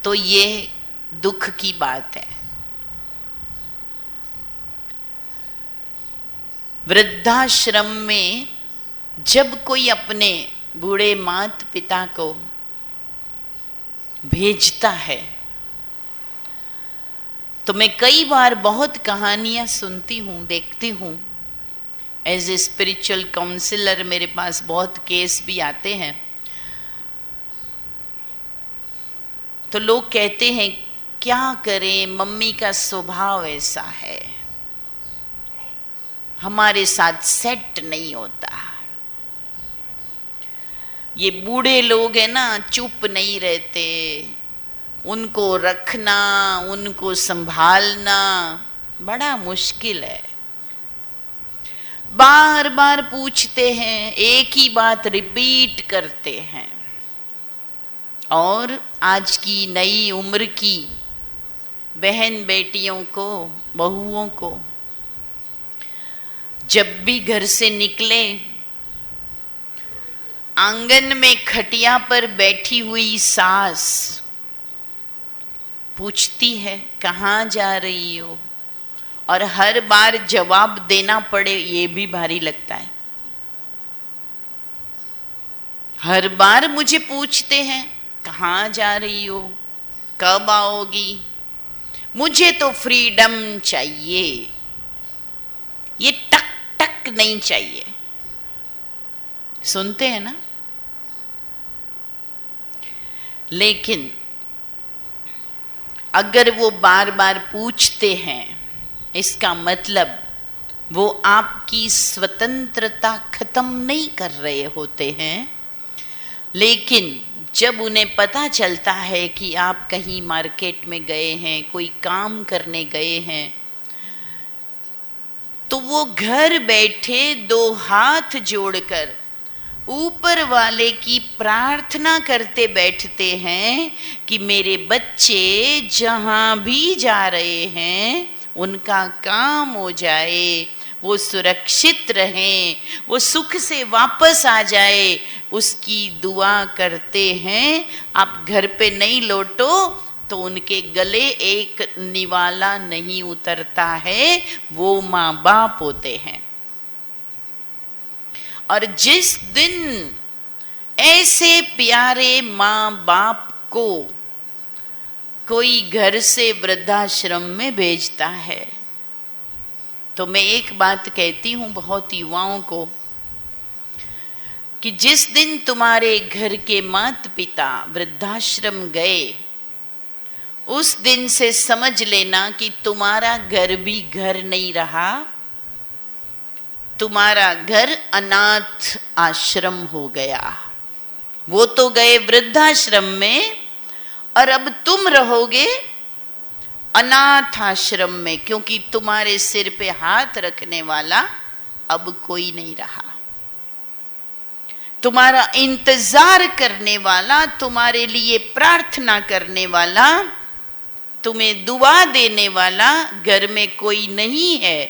तो ये दुख की बात है। वृद्धाश्रम में जब कोई अपने बूढ़े माता पिता को भेजता है तो मैं कई बार बहुत कहानियां सुनती हूँ, देखती हूँ। एज ए स्पिरिचुअल काउंसलर मेरे पास बहुत केस भी आते हैं, तो लोग कहते हैं क्या करें, मम्मी का स्वभाव ऐसा है, हमारे साथ सेट नहीं होता। ये बूढ़े लोग हैं ना, चुप नहीं रहते, उनको रखना, उनको संभालना बड़ा मुश्किल है। बार बार पूछते हैं, एक ही बात रिपीट करते हैं। और आज की नई उम्र की बहन बेटियों को, बहुओं को जब भी घर से निकले, आंगन में खटिया पर बैठी हुई सास पूछती है कहाँ जा रही हो, और हर बार जवाब देना पड़े ये भी भारी लगता है। हर बार मुझे पूछते हैं कहाँ जा रही हो, कब आओगी, मुझे तो फ्रीडम चाहिए, ये टक टक नहीं चाहिए। सुनते हैं ना? लेकिन अगर वो बार बार पूछते हैं, इसका मतलब वो आपकी स्वतंत्रता खत्म नहीं कर रहे होते हैं। लेकिन जब उन्हें पता चलता है कि आप कहीं मार्केट में गए हैं, कोई काम करने गए हैं, तो वो घर बैठे 2 हाथ जोड़कर ऊपर वाले की प्रार्थना करते बैठते हैं कि मेरे बच्चे जहाँ भी जा रहे हैं उनका काम हो जाए, वो सुरक्षित रहें, वो सुख से वापस आ जाए, उसकी दुआ करते हैं। आप घर पे नहीं लौटो तो उनके गले एक निवाला नहीं उतरता है, वो माँ बाप होते हैं। और जिस दिन ऐसे प्यारे माँ बाप को कोई घर से वृद्धाश्रम में भेजता है, तो मैं एक बात कहती हूँ बहुत युवाओं को कि जिस दिन तुम्हारे घर के माता पिता वृद्धाश्रम गए, उस दिन से समझ लेना कि तुम्हारा घर भी घर नहीं रहा, तुम्हारा घर अनाथ आश्रम हो गया। वो तो गए वृद्धाश्रम में और अब तुम रहोगे अनाथ आश्रम में, क्योंकि तुम्हारे सिर पे हाथ रखने वाला अब कोई नहीं रहा। तुम्हारा इंतजार करने वाला, तुम्हारे लिए प्रार्थना करने वाला, तुम्हें दुआ देने वाला घर में कोई नहीं है,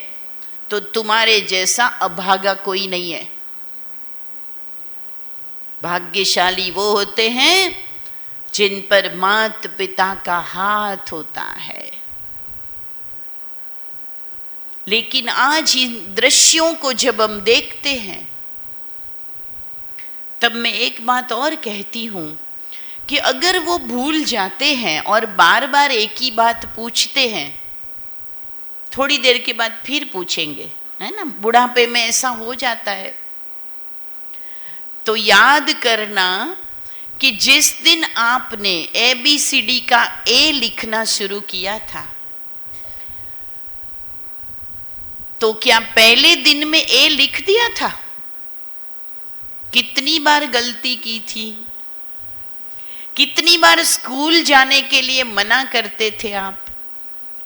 तो तुम्हारे जैसा अभागा कोई नहीं है। भाग्यशाली वो होते हैं जिन पर माता पिता का हाथ होता है। लेकिन आज इन दृश्यों को जब हम देखते हैं, तब मैं एक बात और कहती हूं कि अगर वो भूल जाते हैं और बार बार एक ही बात पूछते हैं, थोड़ी देर के बाद फिर पूछेंगे, है ना, बुढ़ापे में ऐसा हो जाता है, तो याद करना कि जिस दिन आपने ABCD का A लिखना शुरू किया था, तो क्या पहले दिन में A लिख दिया था? कितनी बार गलती की थी, कितनी बार स्कूल जाने के लिए मना करते थे आप,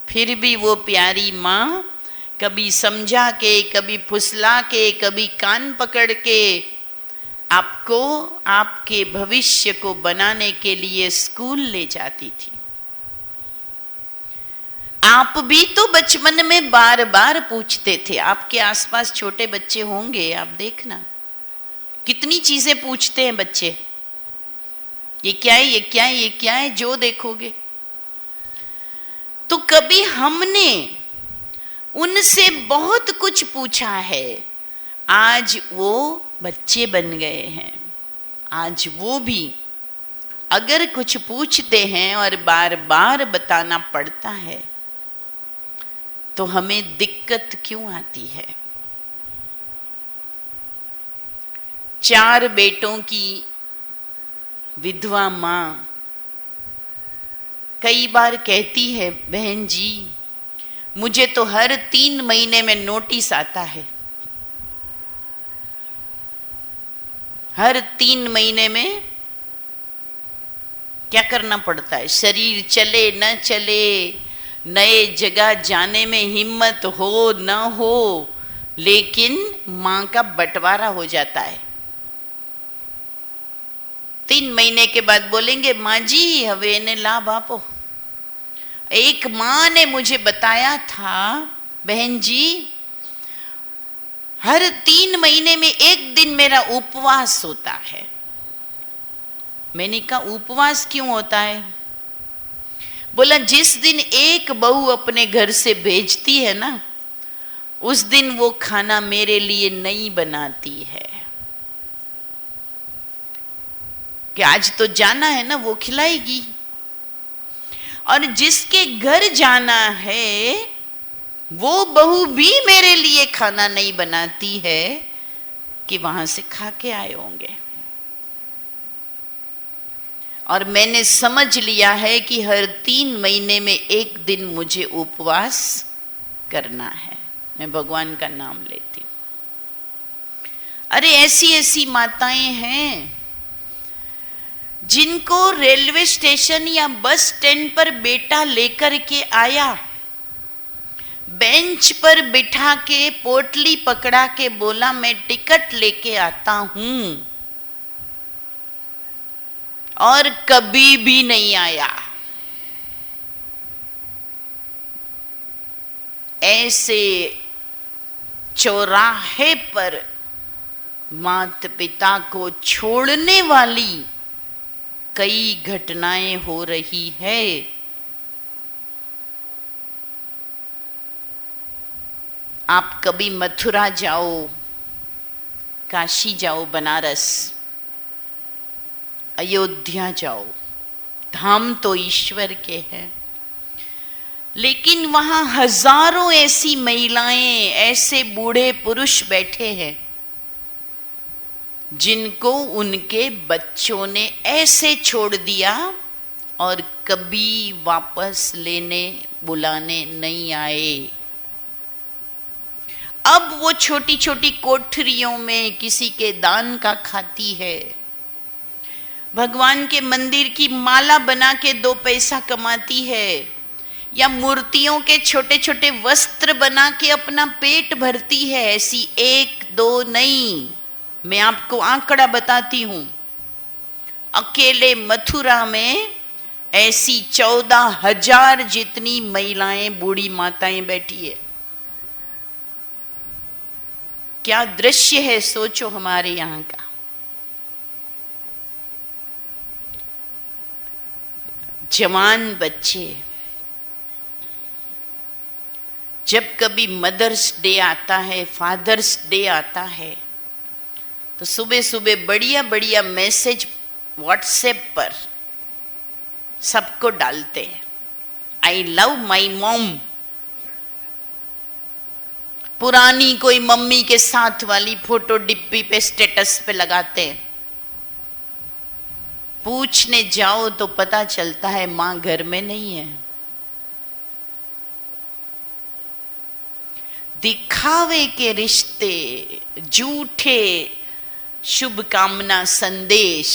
फिर भी वो प्यारी माँ कभी समझा के, कभी फुसला के, कभी कान पकड़ के आपको आपके भविष्य को बनाने के लिए स्कूल ले जाती थी। आप भी तो बचपन में बार बार पूछते थे। आपके आसपास छोटे बच्चे होंगे, आप देखना कितनी चीजें पूछते हैं बच्चे, ये क्या है, ये क्या है, ये क्या है, जो देखोगे। तो कभी हमने उनसे बहुत कुछ पूछा है, आज वो बच्चे बन गए हैं। आज वो भी अगर कुछ पूछते हैं और बार बार बताना पड़ता है, तो हमें दिक्कत क्यों आती है? 4 बेटों की विधवा माँ कई बार कहती है, बहन जी मुझे तो हर 3 महीने में नोटिस आता है, हर 3 महीने में क्या करना पड़ता है, शरीर चले न चले, नए जगह जाने में हिम्मत हो न हो, लेकिन माँ का बंटवारा हो जाता है। 3 महीने के बाद बोलेंगे, माँ जी हवे ने लाभ आपो। एक माँ ने मुझे बताया था, बहन जी हर 3 महीने में एक दिन मेरा उपवास होता है। मैंने कहा उपवास क्यों होता है? बोला जिस दिन एक बहू अपने घर से भेजती है ना, उस दिन वो खाना मेरे लिए नहीं बनाती है, कि आज तो जाना है ना, वो खिलाएगी। और जिसके घर जाना है वो बहू भी मेरे लिए खाना नहीं बनाती है कि वहां से खा के आए होंगे। और मैंने समझ लिया है कि हर 3 महीने में एक दिन मुझे उपवास करना है। मैं भगवान का नाम लेती हूँ। अरे ऐसी ऐसी माताएं हैं जिनको रेलवे स्टेशन या बस स्टैंड पर बेटा लेकर के आया, बेंच पर बिठा के पोटली पकड़ा के बोला मैं टिकट लेके आता हूं, और कभी भी नहीं आया। ऐसे चौराहे पर माता पिता को छोड़ने वाली कई घटनाएं हो रही है। आप कभी मथुरा जाओ, काशी जाओ, बनारस, अयोध्या जाओ, धाम तो ईश्वर के हैं, लेकिन वहां हजारों ऐसी महिलाएं, ऐसे बूढ़े पुरुष बैठे हैं जिनको उनके बच्चों ने ऐसे छोड़ दिया और कभी वापस लेने बुलाने नहीं आए। अब वो छोटी छोटी कोठरियों में किसी के दान का खाती है, भगवान के मंदिर की माला बना के 2 पैसा कमाती है, या मूर्तियों के छोटे छोटे वस्त्र बना के अपना पेट भरती है। ऐसी 1-2 नहीं, मैं आपको आंकड़ा बताती हूं। अकेले मथुरा में ऐसी 14,000 जितनी महिलाएं, बूढ़ी माताएं बैठी है। क्या दृश्य है, सोचो हमारे यहाँ का। जवान बच्चे, जब कभी मदर्स डे आता है, फादर्स डे आता है, तो सुबह सुबह बढ़िया बढ़िया मैसेज व्हाट्सएप पर सबको डालते हैं, आई लव माई मॉम। पुरानी कोई मम्मी के साथ वाली फोटो डिब्बी पे स्टेटस पे लगाते हैं। पूछने जाओ तो पता चलता है मां घर में नहीं है। दिखावे के रिश्ते, झूठे शुभकामना संदेश,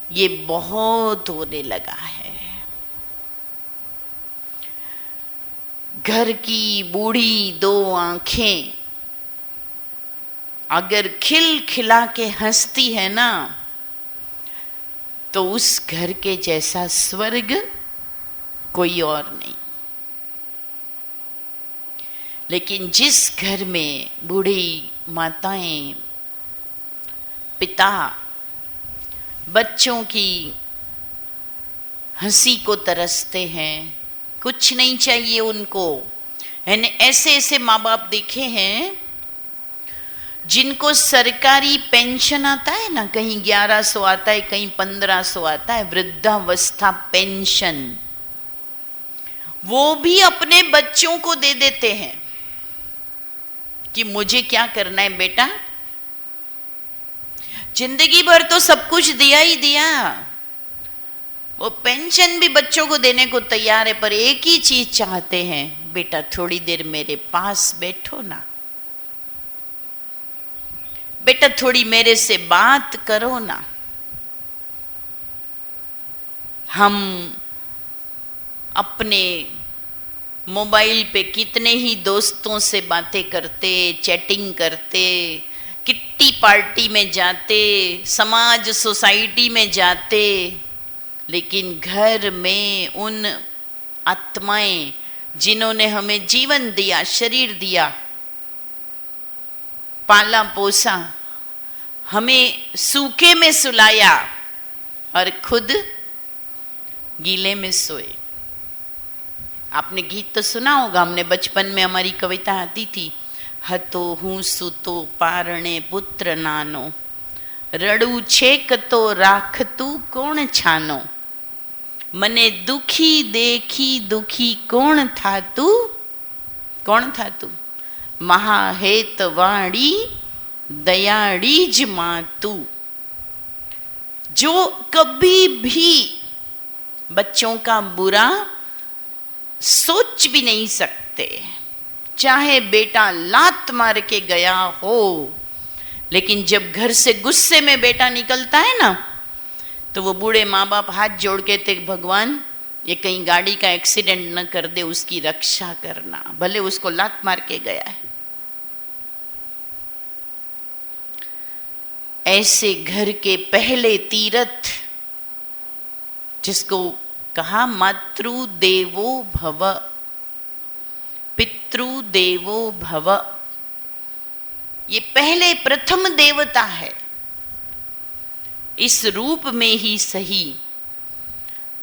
ये बहुत होने लगा है। घर की बूढ़ी 2 आंखें अगर खिल खिला के हंसती है ना, तो उस घर के जैसा स्वर्ग कोई और नहीं। लेकिन जिस घर में बूढ़ी माताएं, पिता बच्चों की हंसी को तरसते हैं, कुछ नहीं चाहिए उनको। मैंने ऐसे ऐसे माँ बाप देखे हैं जिनको सरकारी पेंशन आता है ना, कहीं 1100 आता है, कहीं 1500 आता है, वृद्धावस्था पेंशन, वो भी अपने बच्चों को दे देते हैं कि मुझे क्या करना है बेटा, जिंदगी भर तो सब कुछ दिया ही दिया। वो पेंशन भी बच्चों को देने को तैयार है, पर एक ही चीज चाहते हैं, बेटा थोड़ी देर मेरे पास बैठो ना, बेटा थोड़ी मेरे से बात करो ना। हम अपने मोबाइल पे कितने ही दोस्तों से बातें करते, चैटिंग करते, किट्टी पार्टी में जाते, समाज सोसाइटी में जाते, लेकिन घर में उन आत्माएं जिन्होंने हमें जीवन दिया, शरीर दिया, पाला पोसा, हमें सूखे में सुलाया और खुद गीले में सोए। आपने गीत तो सुना होगा, हमने बचपन में हमारी कविता आती थी, हतो हूँ सुतो पारणे पुत्र नानो, रड़ू छेक तो राखतू कोण छानो, मने दुखी देखी दुखी कौन था तू, कौन था तू, महाहेत वाणी दयाड़ी ज मातू। जो कभी भी बच्चों का बुरा सोच भी नहीं सकते, चाहे बेटा लात मार के गया हो, लेकिन जब घर से गुस्से में बेटा निकलता है ना, तो वो बूढ़े माँ बाप हाथ जोड़ के थे, भगवान ये कहीं गाड़ी का एक्सीडेंट न कर दे, उसकी रक्षा करना, भले उसको लात मार के गया है। ऐसे घर के पहले तीर्थ, जिसको कहा मातृ देवो भव, पितृ देवो भव, ये पहले प्रथम देवता है। इस रूप में ही सही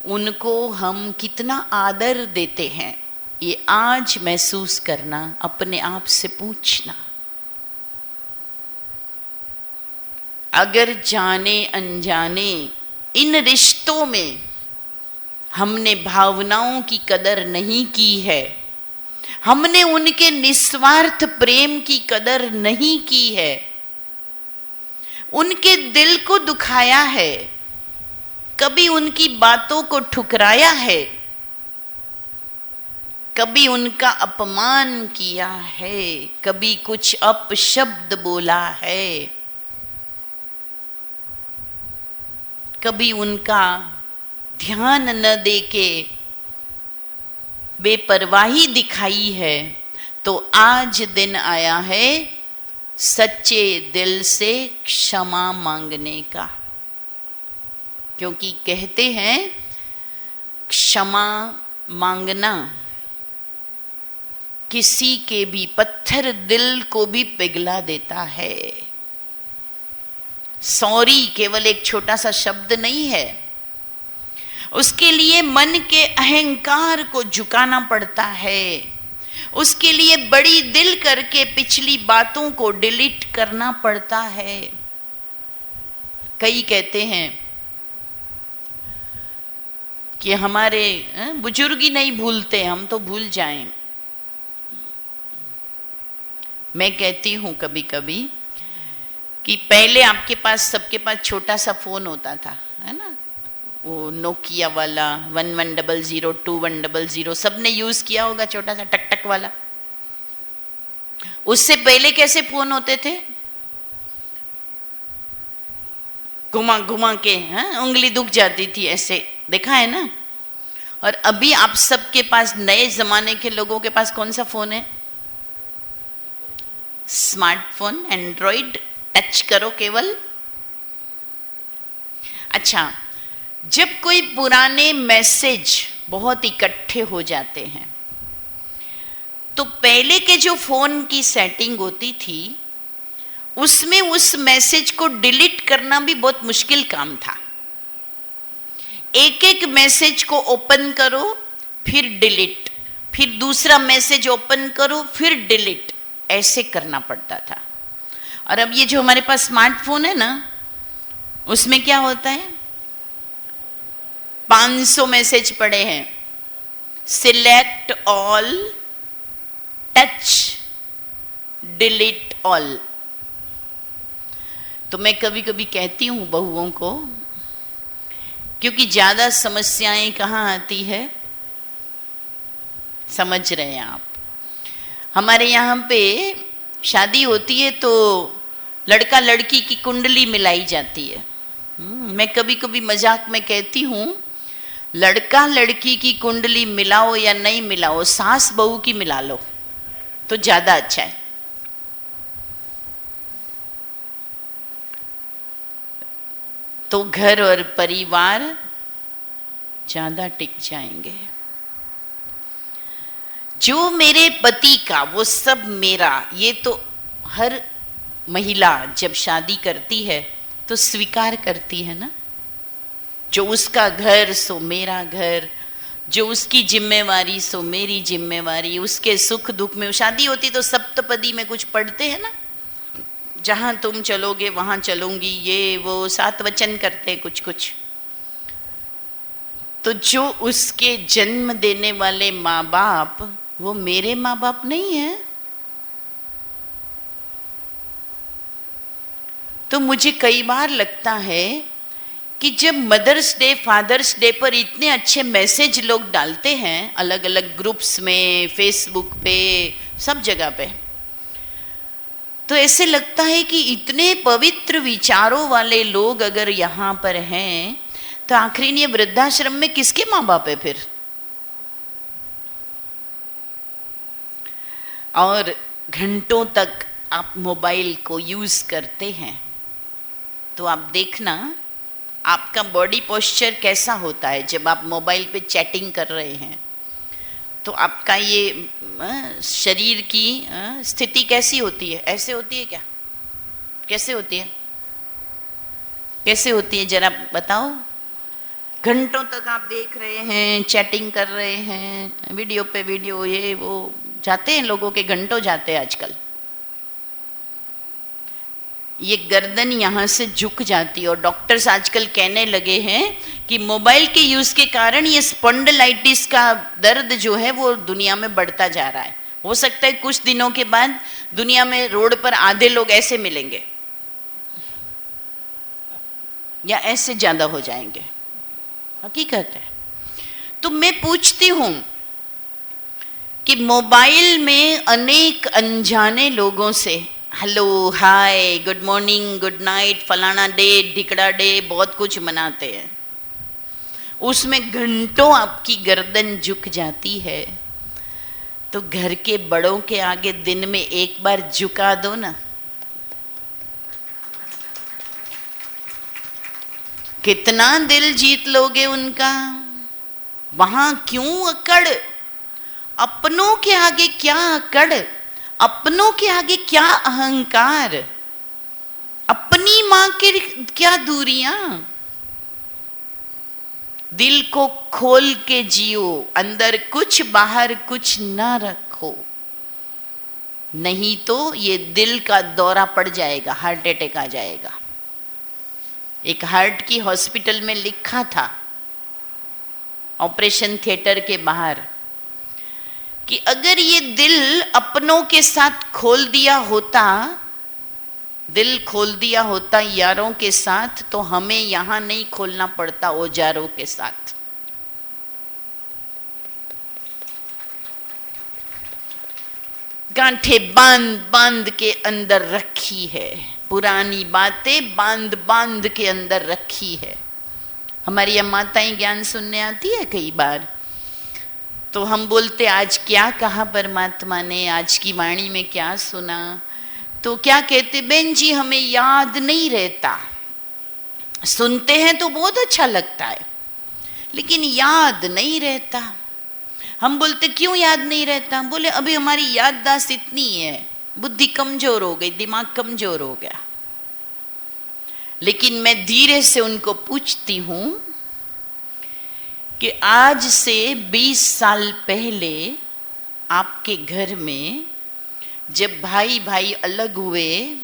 उनको हम कितना आदर देते हैं, ये आज महसूस करना, अपने आप से पूछना। अगर जाने अनजाने इन रिश्तों में हमने भावनाओं की कदर नहीं की है, हमने उनके निस्वार्थ प्रेम की कदर नहीं की है, उनके दिल को दुखाया है, कभी उनकी बातों को ठुकराया है, कभी उनका अपमान किया है, कभी कुछ अपशब्द बोला है, कभी उनका ध्यान न देके बेपरवाही दिखाई है, तो आज दिन आया है सच्चे दिल से क्षमा मांगने का। क्योंकि कहते हैं क्षमा मांगना किसी के भी पत्थर दिल को भी पिघला देता है। सॉरी केवल एक छोटा सा शब्द नहीं है, उसके लिए मन के अहंकार को झुकाना पड़ता है, उसके लिए बड़ी दिल करके पिछली बातों को डिलीट करना पड़ता है। कई कहते हैं कि हमारे बुजुर्ग ही नहीं भूलते, हम तो भूल जाएं। मैं कहती हूँ कभी कभी कि पहले आपके पास, सबके पास छोटा सा फोन होता था, है ना, वो नोकिया वाला 1100 2100 सबने यूज किया होगा, छोटा सा टक टक वाला। उससे पहले कैसे फोन होते थे? घुमा घुमा के उंगली दुख जाती थी, ऐसे देखा है ना। और अभी आप सबके पास, नए जमाने के लोगों के पास कौन सा फोन है? स्मार्टफोन, एंड्रॉइड, टच करो केवल। अच्छा, जब कोई पुराने मैसेज बहुत इकट्ठे हो जाते हैं तो पहले के जो फोन की सेटिंग होती थी उसमें उस मैसेज को डिलीट करना भी बहुत मुश्किल काम था। एक एक मैसेज को ओपन करो फिर डिलीट, फिर दूसरा मैसेज ओपन करो फिर डिलीट, ऐसे करना पड़ता था। और अब ये जो हमारे पास स्मार्टफोन है ना, उसमें क्या होता है, 500 मैसेज पड़े हैं, select all, touch, delete all. तो मैं कभी कभी कहती हूँ बहुओं को, क्योंकि ज्यादा समस्याएं कहाँ आती है, समझ रहे हैं आप। हमारे यहाँ पे शादी होती है तो लड़का लड़की की कुंडली मिलाई जाती है। मैं कभी कभी मजाक में कहती हूँ, लड़का लड़की की कुंडली मिलाओ या नहीं मिलाओ, सास बहू की मिला लो तो ज्यादा अच्छा है। तो घर और परिवार ज्यादा टिक जाएंगे। जो मेरे पति का वो सब मेरा, ये तो हर महिला जब शादी करती है तो स्वीकार करती है ना। जो उसका घर सो मेरा घर, जो उसकी जिम्मेवारी सो मेरी जिम्मेवारी, उसके सुख दुख में। शादी होती तो सप्तपदी में कुछ पढ़ते हैं ना, जहां तुम चलोगे वहां चलूंगी, ये वो 7 वचन करते हैं कुछ कुछ। तो जो उसके जन्म देने वाले माँ बाप वो मेरे माँ बाप नहीं है। तो मुझे कई बार लगता है कि जब मदर्स डे, फादर्स डे पर इतने अच्छे मैसेज लोग डालते हैं अलग अलग ग्रुप्स में, फेसबुक पे, सब जगह पे, तो ऐसे लगता है कि इतने पवित्र विचारों वाले लोग अगर यहाँ पर हैं तो आखिर ये वृद्धाश्रम में किसके माँ बाप है फिर? और घंटों तक आप मोबाइल को यूज करते हैं तो आप देखना आपका बॉडी पोस्चर कैसा होता है। जब आप मोबाइल पे चैटिंग कर रहे हैं तो आपका ये शरीर की स्थिति कैसी होती है? ऐसे होती है क्या? कैसे होती है? कैसे होती है जरा बताओ। घंटों तक आप देख रहे हैं, चैटिंग कर रहे हैं, वीडियो पे वीडियो, ये वो जाते हैं, लोगों के घंटों जाते हैं आजकल। ये गर्दन यहाँ से झुक जाती है और डॉक्टर्स आजकल कहने लगे हैं कि मोबाइल के यूज के कारण ये स्पॉन्डिलाइटिस का दर्द जो है वो दुनिया में बढ़ता जा रहा है। हो सकता है कुछ दिनों के बाद दुनिया में रोड पर आधे लोग ऐसे मिलेंगे। या ऐसे ज़्यादा हो जाएंगे, हकीकत है। तो मैं पूछती हूँ कि मोबाइल में अनेक अनजाने लोगों से हेलो, हाय, गुड मॉर्निंग, गुड नाइट, फलाना डे, ढिकड़ा डे, बहुत कुछ मनाते हैं। उसमें घंटों आपकी गर्दन झुक जाती है। तो घर के बड़ों के आगे दिन में एक बार झुका दो ना। कितना दिल जीत लोगे उनका। वहां क्यों अकड़, अपनों के आगे क्या अकड़, अपनों के आगे क्या अहंकार, अपनी मां के क्या दूरियां। दिल को खोल के जियो, अंदर कुछ बाहर कुछ ना रखो, नहीं तो ये दिल का दौरा पड़ जाएगा, हार्ट अटैक आ जाएगा। एक हार्ट की हॉस्पिटल में लिखा था ऑपरेशन थिएटर के बाहर कि अगर ये दिल अपनों के साथ खोल दिया होता, दिल खोल दिया होता यारों के साथ, तो हमें यहां नहीं खोलना पड़ता औजारों के साथ। गांठे बांध बांध के अंदर रखी है, पुरानी बातें बांध बांध के अंदर रखी है। हमारी ये माताएं ज्ञान सुनने आती है कई बार, तो हम बोलते आज क्या कहा परमात्मा ने, आज की वाणी में क्या सुना। तो क्या कहते, बहन जी हमें याद नहीं रहता, सुनते हैं तो बहुत अच्छा लगता है लेकिन याद नहीं रहता। हम बोलते क्यों याद नहीं रहता, बोले अभी हमारी याददाश्त इतनी है, बुद्धि कमजोर हो गई, दिमाग कमजोर हो गया। लेकिन मैं धीरे से उनको पूछती हूं कि आज से 20 साल पहले आपके घर में जब भाई भाई अलग हुए,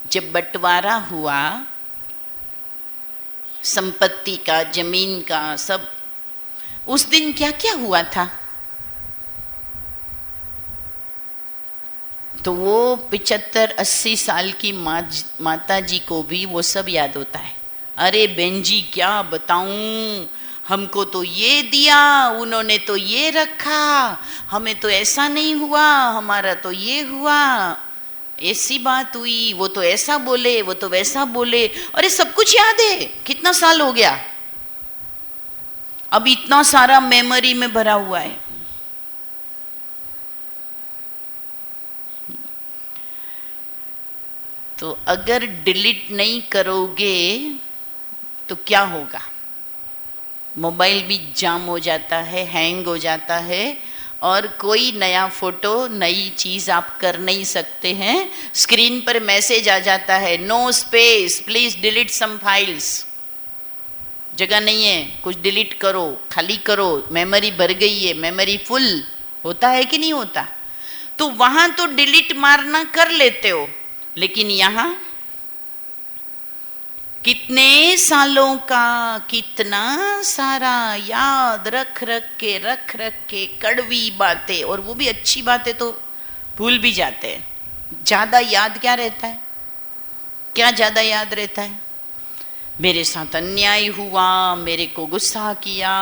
जब बंटवारा हुआ संपत्ति का, जमीन का, सब, उस दिन क्या क्या हुआ था। तो वो 75-80 साल की माता जी को भी वो सब याद होता है। अरे बहन जी क्या बताऊं, हमको तो ये दिया, उन्होंने तो ये रखा, हमें तो ऐसा नहीं हुआ, हमारा तो ये हुआ, ऐसी बात हुई, वो तो ऐसा बोले, वो तो वैसा बोले। अरे सब कुछ याद है, कितना साल हो गया, अब इतना सारा मेमोरी में भरा हुआ है। तो अगर डिलीट नहीं करोगे तो क्या होगा, मोबाइल भी जाम हो जाता है, हैंग हो जाता है, और कोई नया फोटो, नई चीज आप कर नहीं सकते हैं। स्क्रीन पर मैसेज आ जाता है, no space, please delete some files, जगह नहीं है, कुछ डिलीट करो, खाली करो, मेमोरी भर गई है, मेमोरी फुल। होता है कि नहीं होता। तो वहां तो डिलीट मारना कर लेते हो, लेकिन यहां कितने सालों का कितना सारा याद रख रख के कड़वी बातें, और वो भी अच्छी बातें तो भूल भी जाते हैं। ज्यादा याद क्या रहता है, क्या ज्यादा याद रहता है, मेरे साथ अन्याय हुआ, मेरे को गुस्सा किया,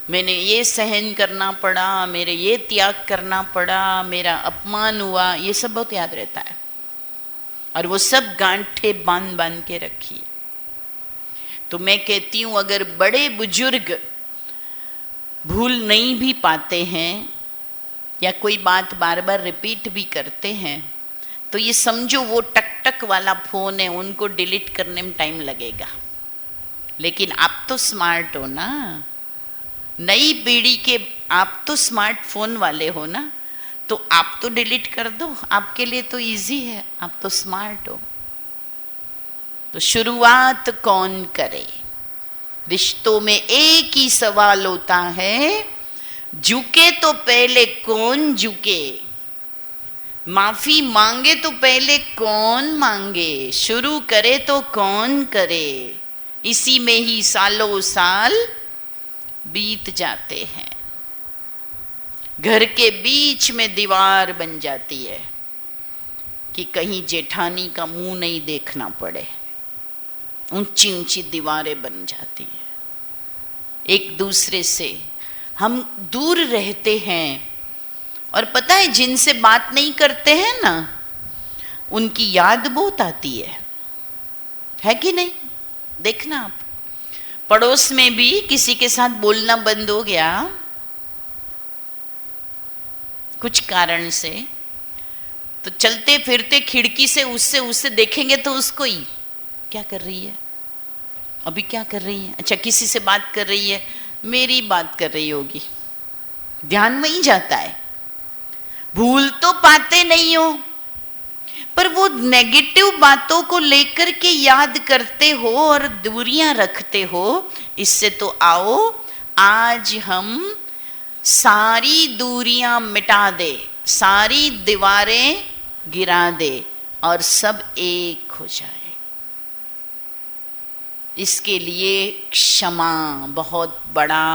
मैंने ये सहन करना पड़ा, मेरे ये त्याग करना पड़ा, मेरा अपमान हुआ, ये सब बहुत याद रहता है। और वो सब गांठे बांध बांध के रखी। तो मैं कहती हूं अगर बड़े बुजुर्ग भूल नहीं भी पाते हैं या कोई बात बार बार रिपीट भी करते हैं, तो ये समझो वो टक टक वाला फोन है, उनको डिलीट करने में टाइम लगेगा। लेकिन आप तो स्मार्ट हो ना, नई पीढ़ी के आप तो स्मार्टफोन वाले हो ना, तो आप तो डिलीट कर दो, आपके लिए तो इजी है, आप तो स्मार्ट हो। तो शुरुआत कौन करे, रिश्तों में एक ही सवाल होता है, झुके तो पहले कौन झुके, माफी मांगे तो पहले कौन मांगे, शुरू करे तो कौन करे। इसी में ही सालों साल बीत जाते हैं, घर के बीच में दीवार बन जाती है कि कहीं जेठानी का मुंह नहीं देखना पड़े। ऊंची ऊंची दीवारें बन जाती है, एक दूसरे से हम दूर रहते हैं। और पता है जिनसे बात नहीं करते हैं ना, उनकी याद बहुत आती है कि नहीं? देखना आप, पड़ोस में भी किसी के साथ बोलना बंद हो गया कुछ कारण से, तो चलते फिरते खिड़की से उससे देखेंगे तो उसको ही, क्या कर रही है अभी, क्या कर रही है, अच्छा किसी से बात कर रही है, मेरी बात कर रही होगी, ध्यान वहीं जाता है। भूल तो पाते नहीं हो, पर वो नेगेटिव बातों को लेकर के याद करते हो और दूरियां रखते हो। इससे तो आओ आज हम सारी दूरियां मिटा दे, सारी दीवारें गिरा दे और सब एक हो जाए। इसके लिए क्षमा बहुत बड़ा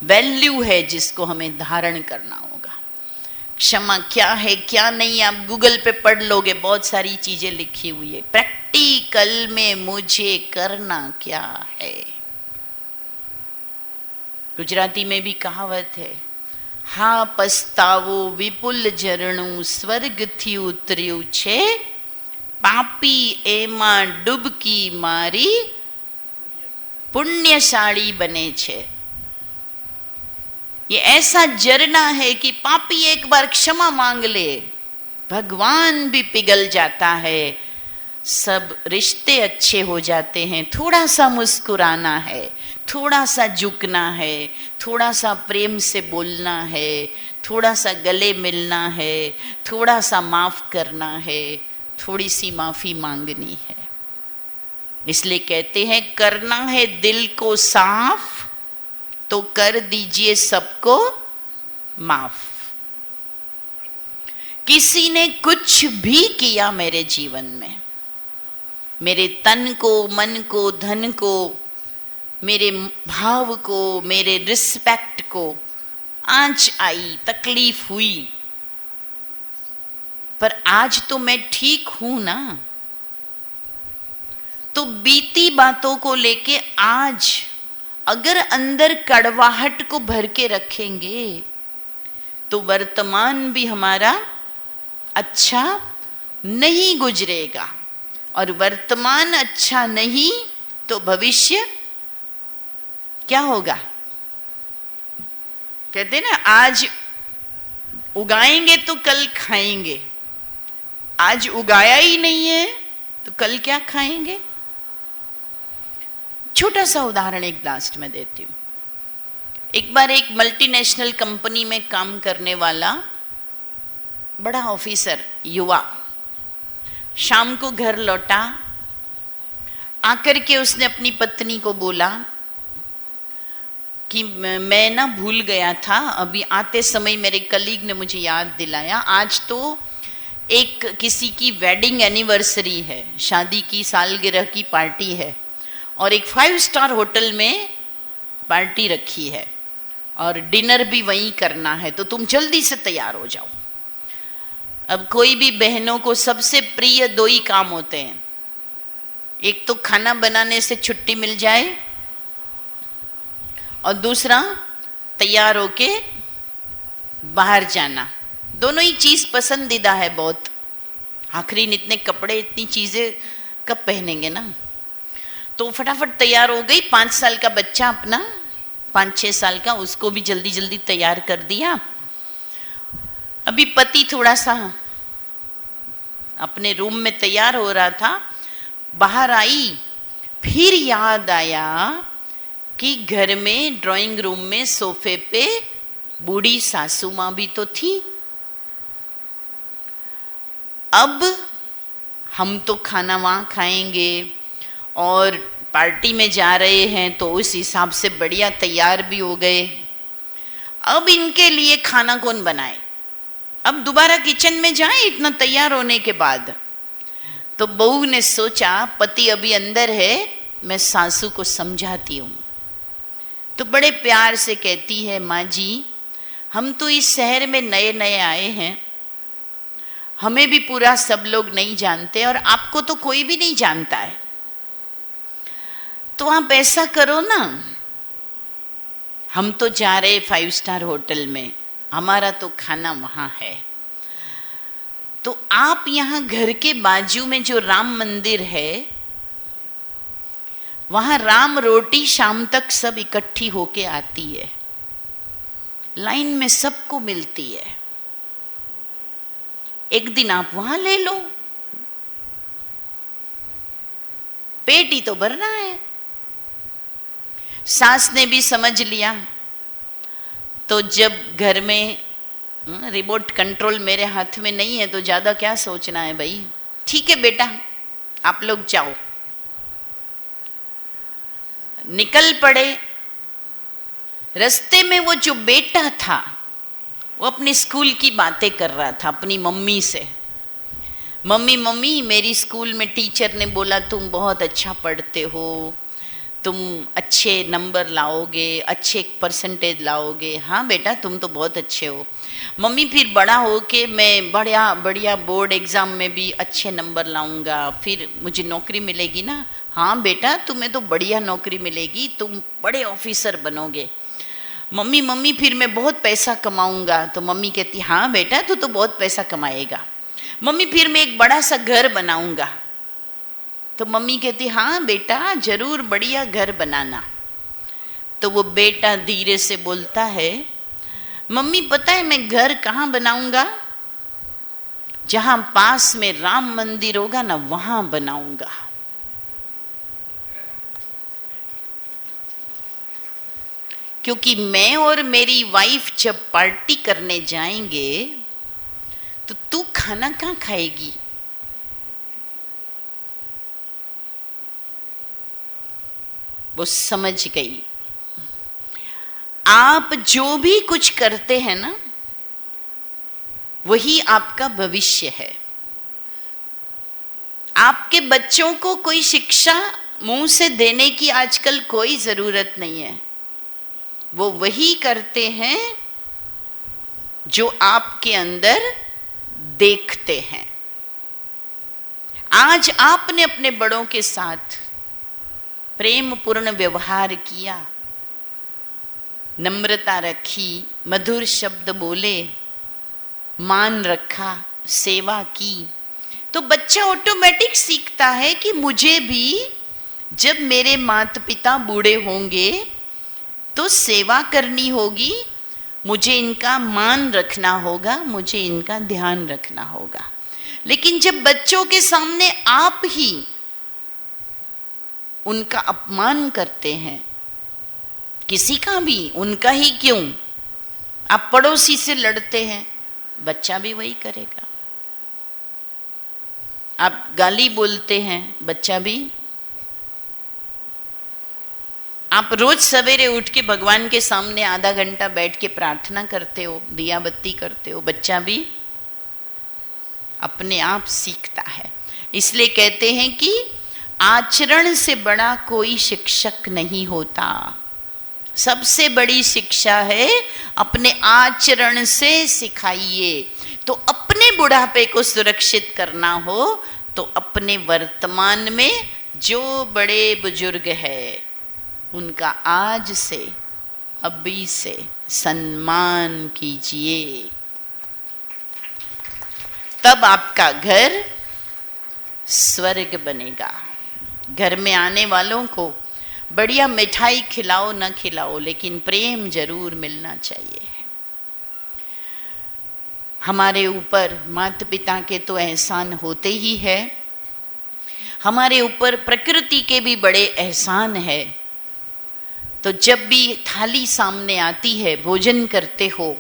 वैल्यू है जिसको हमें धारण करना होगा। क्षमा क्या है क्या नहीं, आप गूगल पे पढ़ लोगे, बहुत सारी चीजें लिखी हुई है। प्रैक्टिकल में मुझे करना क्या है। गुजराती में भी कहावत है, હા પસ્તાવો વિપુલ ઝરણું સ્વર્ગથી ઉતર્યું છે, પાપી એમાં ડૂબકી મારી पुण्यशाली बने छे। ये ऐसा झरना है कि पापी एक बार क्षमा मांग ले, भगवान भी पिघल जाता है, सब रिश्ते अच्छे हो जाते हैं। थोड़ा सा मुस्कुराना है, थोड़ा सा झुकना है, थोड़ा सा प्रेम से बोलना है, थोड़ा सा गले मिलना है, थोड़ा सा माफ करना है, थोड़ी सी माफी मांगनी है। इसलिए कहते हैं करना है दिल को साफ तो कर दीजिए सबको माफ। किसी ने कुछ भी किया मेरे जीवन में, मेरे तन को, मन को, धन को, मेरे भाव को, मेरे रिस्पेक्ट को आंच आई, तकलीफ हुई, पर आज तो मैं ठीक हूं ना। तो बीती बातों को लेके आज अगर अंदर कड़वाहट को भर के रखेंगे तो वर्तमान भी हमारा अच्छा नहीं गुजरेगा, और वर्तमान अच्छा नहीं तो भविष्य क्या होगा। कहते ना आज उगाएंगे तो कल खाएंगे, आज उगाया ही नहीं है तो कल क्या खाएंगे। छोटा सा उदाहरण एक लास्ट में देती हूँ। एक बार एक मल्टीनेशनल कंपनी में काम करने वाला बड़ा ऑफिसर युवा शाम को घर लौटा, आकर के उसने अपनी पत्नी को बोला कि मैं ना भूल गया था, अभी आते समय मेरे कलीग ने मुझे याद दिलाया, आज तो एक किसी की वेडिंग एनिवर्सरी है, शादी की सालगिरह की पार्टी है और एक 5 स्टार होटल में पार्टी रखी है और डिनर भी वहीं करना है, तो तुम जल्दी से तैयार हो जाओ। अब कोई भी बहनों को सबसे प्रिय 2 ही काम होते हैं, एक तो खाना बनाने से छुट्टी मिल जाए और दूसरा तैयार होके बाहर जाना। दोनों ही चीज पसंदीदा है बहुत। आखिरी इतने कपड़े इतनी चीजें कब पहनेंगे ना। तो फटाफट तैयार हो गई। 5 साल का बच्चा अपना, 5-6 साल का, उसको भी जल्दी जल्दी तैयार कर दिया। अभी पति थोड़ा सा अपने रूम में तैयार हो रहा था, बाहर आई, फिर याद आया कि घर में ड्राइंग रूम में सोफे पे बूढ़ी सासू माँ भी तो थी। अब हम तो खाना वहाँ खाएंगे और पार्टी में जा रहे हैं तो उस हिसाब से बढ़िया तैयार भी हो गए। अब इनके लिए खाना कौन बनाए। अब दोबारा किचन में जाए इतना तैयार होने के बाद। तो बहू ने सोचा पति अभी अंदर है, मैं सासू को समझाती हूँ। तो बड़े प्यार से कहती है, माँ जी हम तो इस शहर में नए नए आए हैं, हमें भी पूरा सब लोग नहीं जानते और आपको तो कोई भी नहीं जानता है, तो आप ऐसा करो ना, हम तो जा रहे 5 स्टार होटल में, हमारा तो खाना वहाँ है, तो आप यहाँ घर के बाजू में जो राम मंदिर है वहाँ राम रोटी शाम तक सब इकट्ठी होके आती है, लाइन में सबको मिलती है। एक दिन आप वहाँ ले लो, पेट ही तो भरना है। सास ने भी समझ लिया, तो जब घर में रिमोट कंट्रोल मेरे हाथ में नहीं है तो ज़्यादा क्या सोचना है भाई, ठीक है बेटा आप लोग जाओ। निकल पड़े। रास्ते में वो जो बेटा था वो अपने स्कूल की बातें कर रहा था अपनी मम्मी से। मम्मी मम्मी मेरी स्कूल में टीचर ने बोला तुम बहुत अच्छा पढ़ते हो, तुम अच्छे नंबर लाओगे, अच्छे परसेंटेज लाओगे। हाँ बेटा तुम तो बहुत अच्छे हो। मम्मी फिर बड़ा हो के मैं बढ़िया बढ़िया बोर्ड एग्ज़ाम में भी अच्छे नंबर लाऊंगा, फिर मुझे नौकरी मिलेगी ना। हाँ बेटा तुम्हें तो बढ़िया नौकरी मिलेगी, तुम बड़े ऑफिसर बनोगे। मम्मी मम्मी फिर मैं बहुत पैसा कमाऊंगा। तो मम्मी कहती हाँ बेटा तू तो बहुत पैसा कमाएगा। मम्मी फिर मैं एक बड़ा सा घर बनाऊंगा। तो मम्मी कहती हाँ बेटा जरूर बढ़िया घर बनाना। तो वो बेटा धीरे से बोलता है मम्मी पता है मैं घर कहाँ बनाऊंगा, जहां पास में राम मंदिर होगा ना वहां बनाऊंगा। क्योंकि मैं और मेरी वाइफ जब पार्टी करने जाएंगे तो तू खाना कहाँ खाएगी। वो समझ गई। आप जो भी कुछ करते हैं ना वही आपका भविष्य है। आपके बच्चों को कोई शिक्षा मुंह से देने की आजकल कोई जरूरत नहीं है। वो वही करते हैं जो आपके अंदर देखते हैं। आज आपने अपने बड़ों के साथ प्रेम पूर्ण व्यवहार किया, नम्रता रखी, मधुर शब्द बोले, मान रखा, सेवा की, तो बच्चा ऑटोमेटिक सीखता है कि मुझे भी जब मेरे माता पिता बूढ़े होंगे तो सेवा करनी होगी, मुझे इनका मान रखना होगा, मुझे इनका ध्यान रखना होगा। लेकिन जब बच्चों के सामने आप ही उनका अपमान करते हैं, किसी का भी, उनका ही क्यों, आप पड़ोसी से लड़ते हैं, बच्चा भी वही करेगा। आप गाली बोलते हैं, बच्चा भी। आप रोज सवेरे उठ के भगवान के सामने आधा घंटा बैठ के प्रार्थना करते हो, दिया बत्ती करते हो, बच्चा भी अपने आप सीखता है। इसलिए कहते हैं कि आचरण से बड़ा कोई शिक्षक नहीं होता। सबसे बड़ी शिक्षा है अपने आचरण से सिखाइए। तो अपने बुढ़ापे को सुरक्षित करना हो तो अपने वर्तमान में जो बड़े बुजुर्ग हैं उनका आज से, अभी से सम्मान कीजिए। तब आपका घर स्वर्ग बनेगा। घर में आने वालों को बढ़िया मिठाई खिलाओ न खिलाओ, लेकिन प्रेम जरूर मिलना चाहिए। हमारे ऊपर माता पिता के तो एहसान होते ही है, हमारे ऊपर प्रकृति के भी बड़े एहसान है। तो जब भी थाली सामने आती है, भोजन करते हो,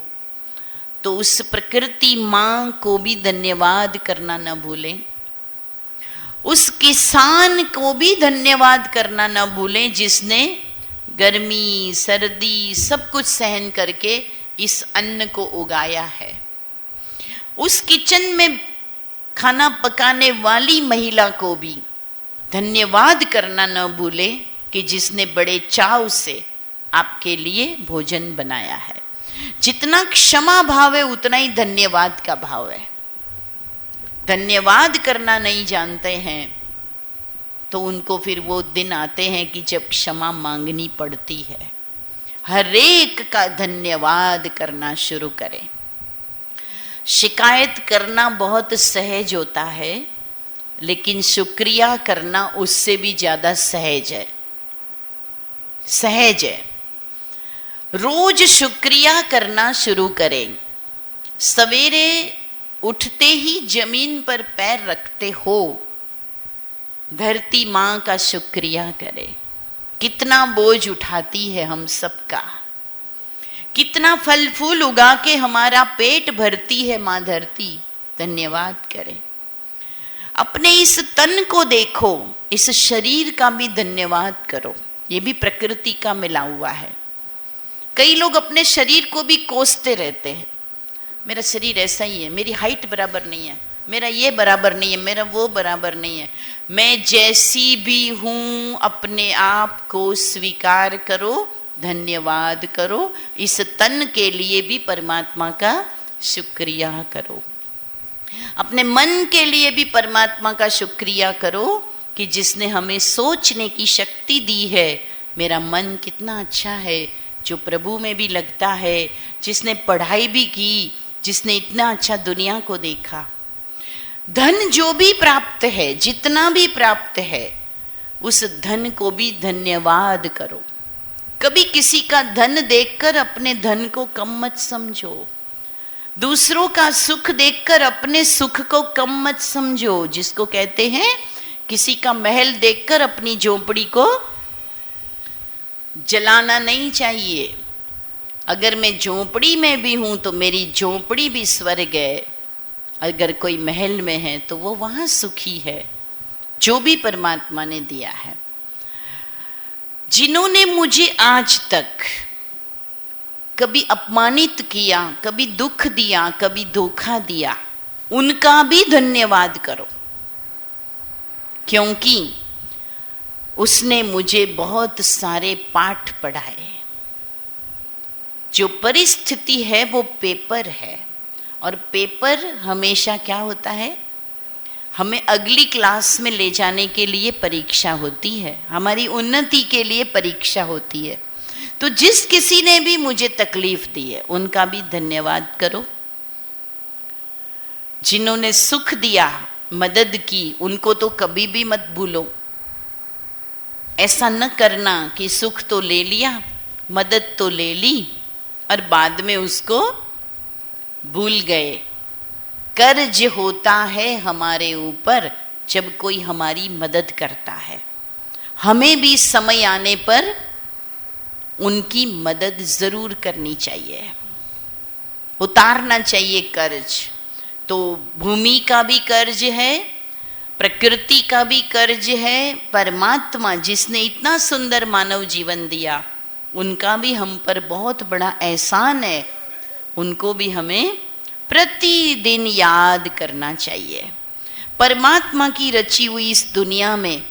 तो उस प्रकृति माँ को भी धन्यवाद करना न भूलें। उस किसान को भी धन्यवाद करना न भूलें जिसने गर्मी सर्दी सब कुछ सहन करके इस अन्न को उगाया है। उस किचन में खाना पकाने वाली महिला को भी धन्यवाद करना न भूलें कि जिसने बड़े चाव से आपके लिए भोजन बनाया है। जितना क्षमा भाव है उतना ही धन्यवाद का भाव है। धन्यवाद करना नहीं जानते हैं तो उनको फिर वो दिन आते हैं कि जब क्षमा मांगनी पड़ती है। हर एक का धन्यवाद करना शुरू करें। शिकायत करना बहुत सहज होता है, लेकिन शुक्रिया करना उससे भी ज़्यादा सहज है। सहज है। रोज शुक्रिया करना शुरू करें। सवेरे उठते ही जमीन पर पैर रखते हो, धरती माँ का शुक्रिया करें। कितना बोझ उठाती है हम सबका, कितना फल फूल उगा के हमारा पेट भरती है माँ धरती। धन्यवाद करें। अपने इस तन को देखो, इस शरीर का भी धन्यवाद करो। ये भी प्रकृति का मिला हुआ है। कई लोग अपने शरीर को भी कोसते रहते हैं, मेरा शरीर ऐसा ही है, मेरी हाइट बराबर नहीं है, मेरा ये बराबर नहीं है, मेरा वो बराबर नहीं है। मैं जैसी भी हूँ अपने आप को स्वीकार करो, धन्यवाद करो। इस तन के लिए भी परमात्मा का शुक्रिया करो। अपने मन के लिए भी परमात्मा का शुक्रिया करो कि जिसने हमें सोचने की शक्ति दी है। मेरा मन कितना अच्छा है, जो प्रभु में भी लगता है, जिसने पढ़ाई भी की, जिसने इतना अच्छा दुनिया को देखा। धन जो भी प्राप्त है, जितना भी प्राप्त है, उस धन को भी धन्यवाद करो। कभी किसी का धन देखकर अपने धन को कम मत समझो। दूसरों का सुख देखकर अपने सुख को कम मत समझो। जिसको कहते हैं किसी का महल देखकर अपनी झोपड़ी को जलाना नहीं चाहिए। अगर मैं झोपड़ी में भी हूं तो मेरी झोपड़ी भी स्वर्ग है। अगर कोई महल में है तो वो वहां सुखी है, जो भी परमात्मा ने दिया है। जिन्होंने मुझे आज तक कभी अपमानित किया, कभी दुख दिया, कभी धोखा दिया, उनका भी धन्यवाद करो, क्योंकि उसने मुझे बहुत सारे पाठ पढ़ाए। जो परिस्थिति है वो पेपर है, और पेपर हमेशा क्या होता है, हमें अगली क्लास में ले जाने के लिए परीक्षा होती है, हमारी उन्नति के लिए परीक्षा होती है। तो जिस किसी ने भी मुझे तकलीफ दी है उनका भी धन्यवाद करो। जिन्होंने सुख दिया, मदद की, उनको तो कभी भी मत भूलो। ऐसा न करना कि सुख तो ले लिया, मदद तो ले ली और बाद में उसको भूल गए। कर्ज होता है हमारे ऊपर जब कोई हमारी मदद करता है। हमें भी समय आने पर उनकी मदद जरूर करनी चाहिए, उतारना चाहिए कर्ज। तो भूमि का भी कर्ज है, प्रकृति का भी कर्ज है, परमात्मा जिसने इतना सुंदर मानव जीवन दिया उनका भी हम पर बहुत बड़ा एहसान है। उनको भी हमें प्रतिदिन याद करना चाहिए। परमात्मा की रची हुई इस दुनिया में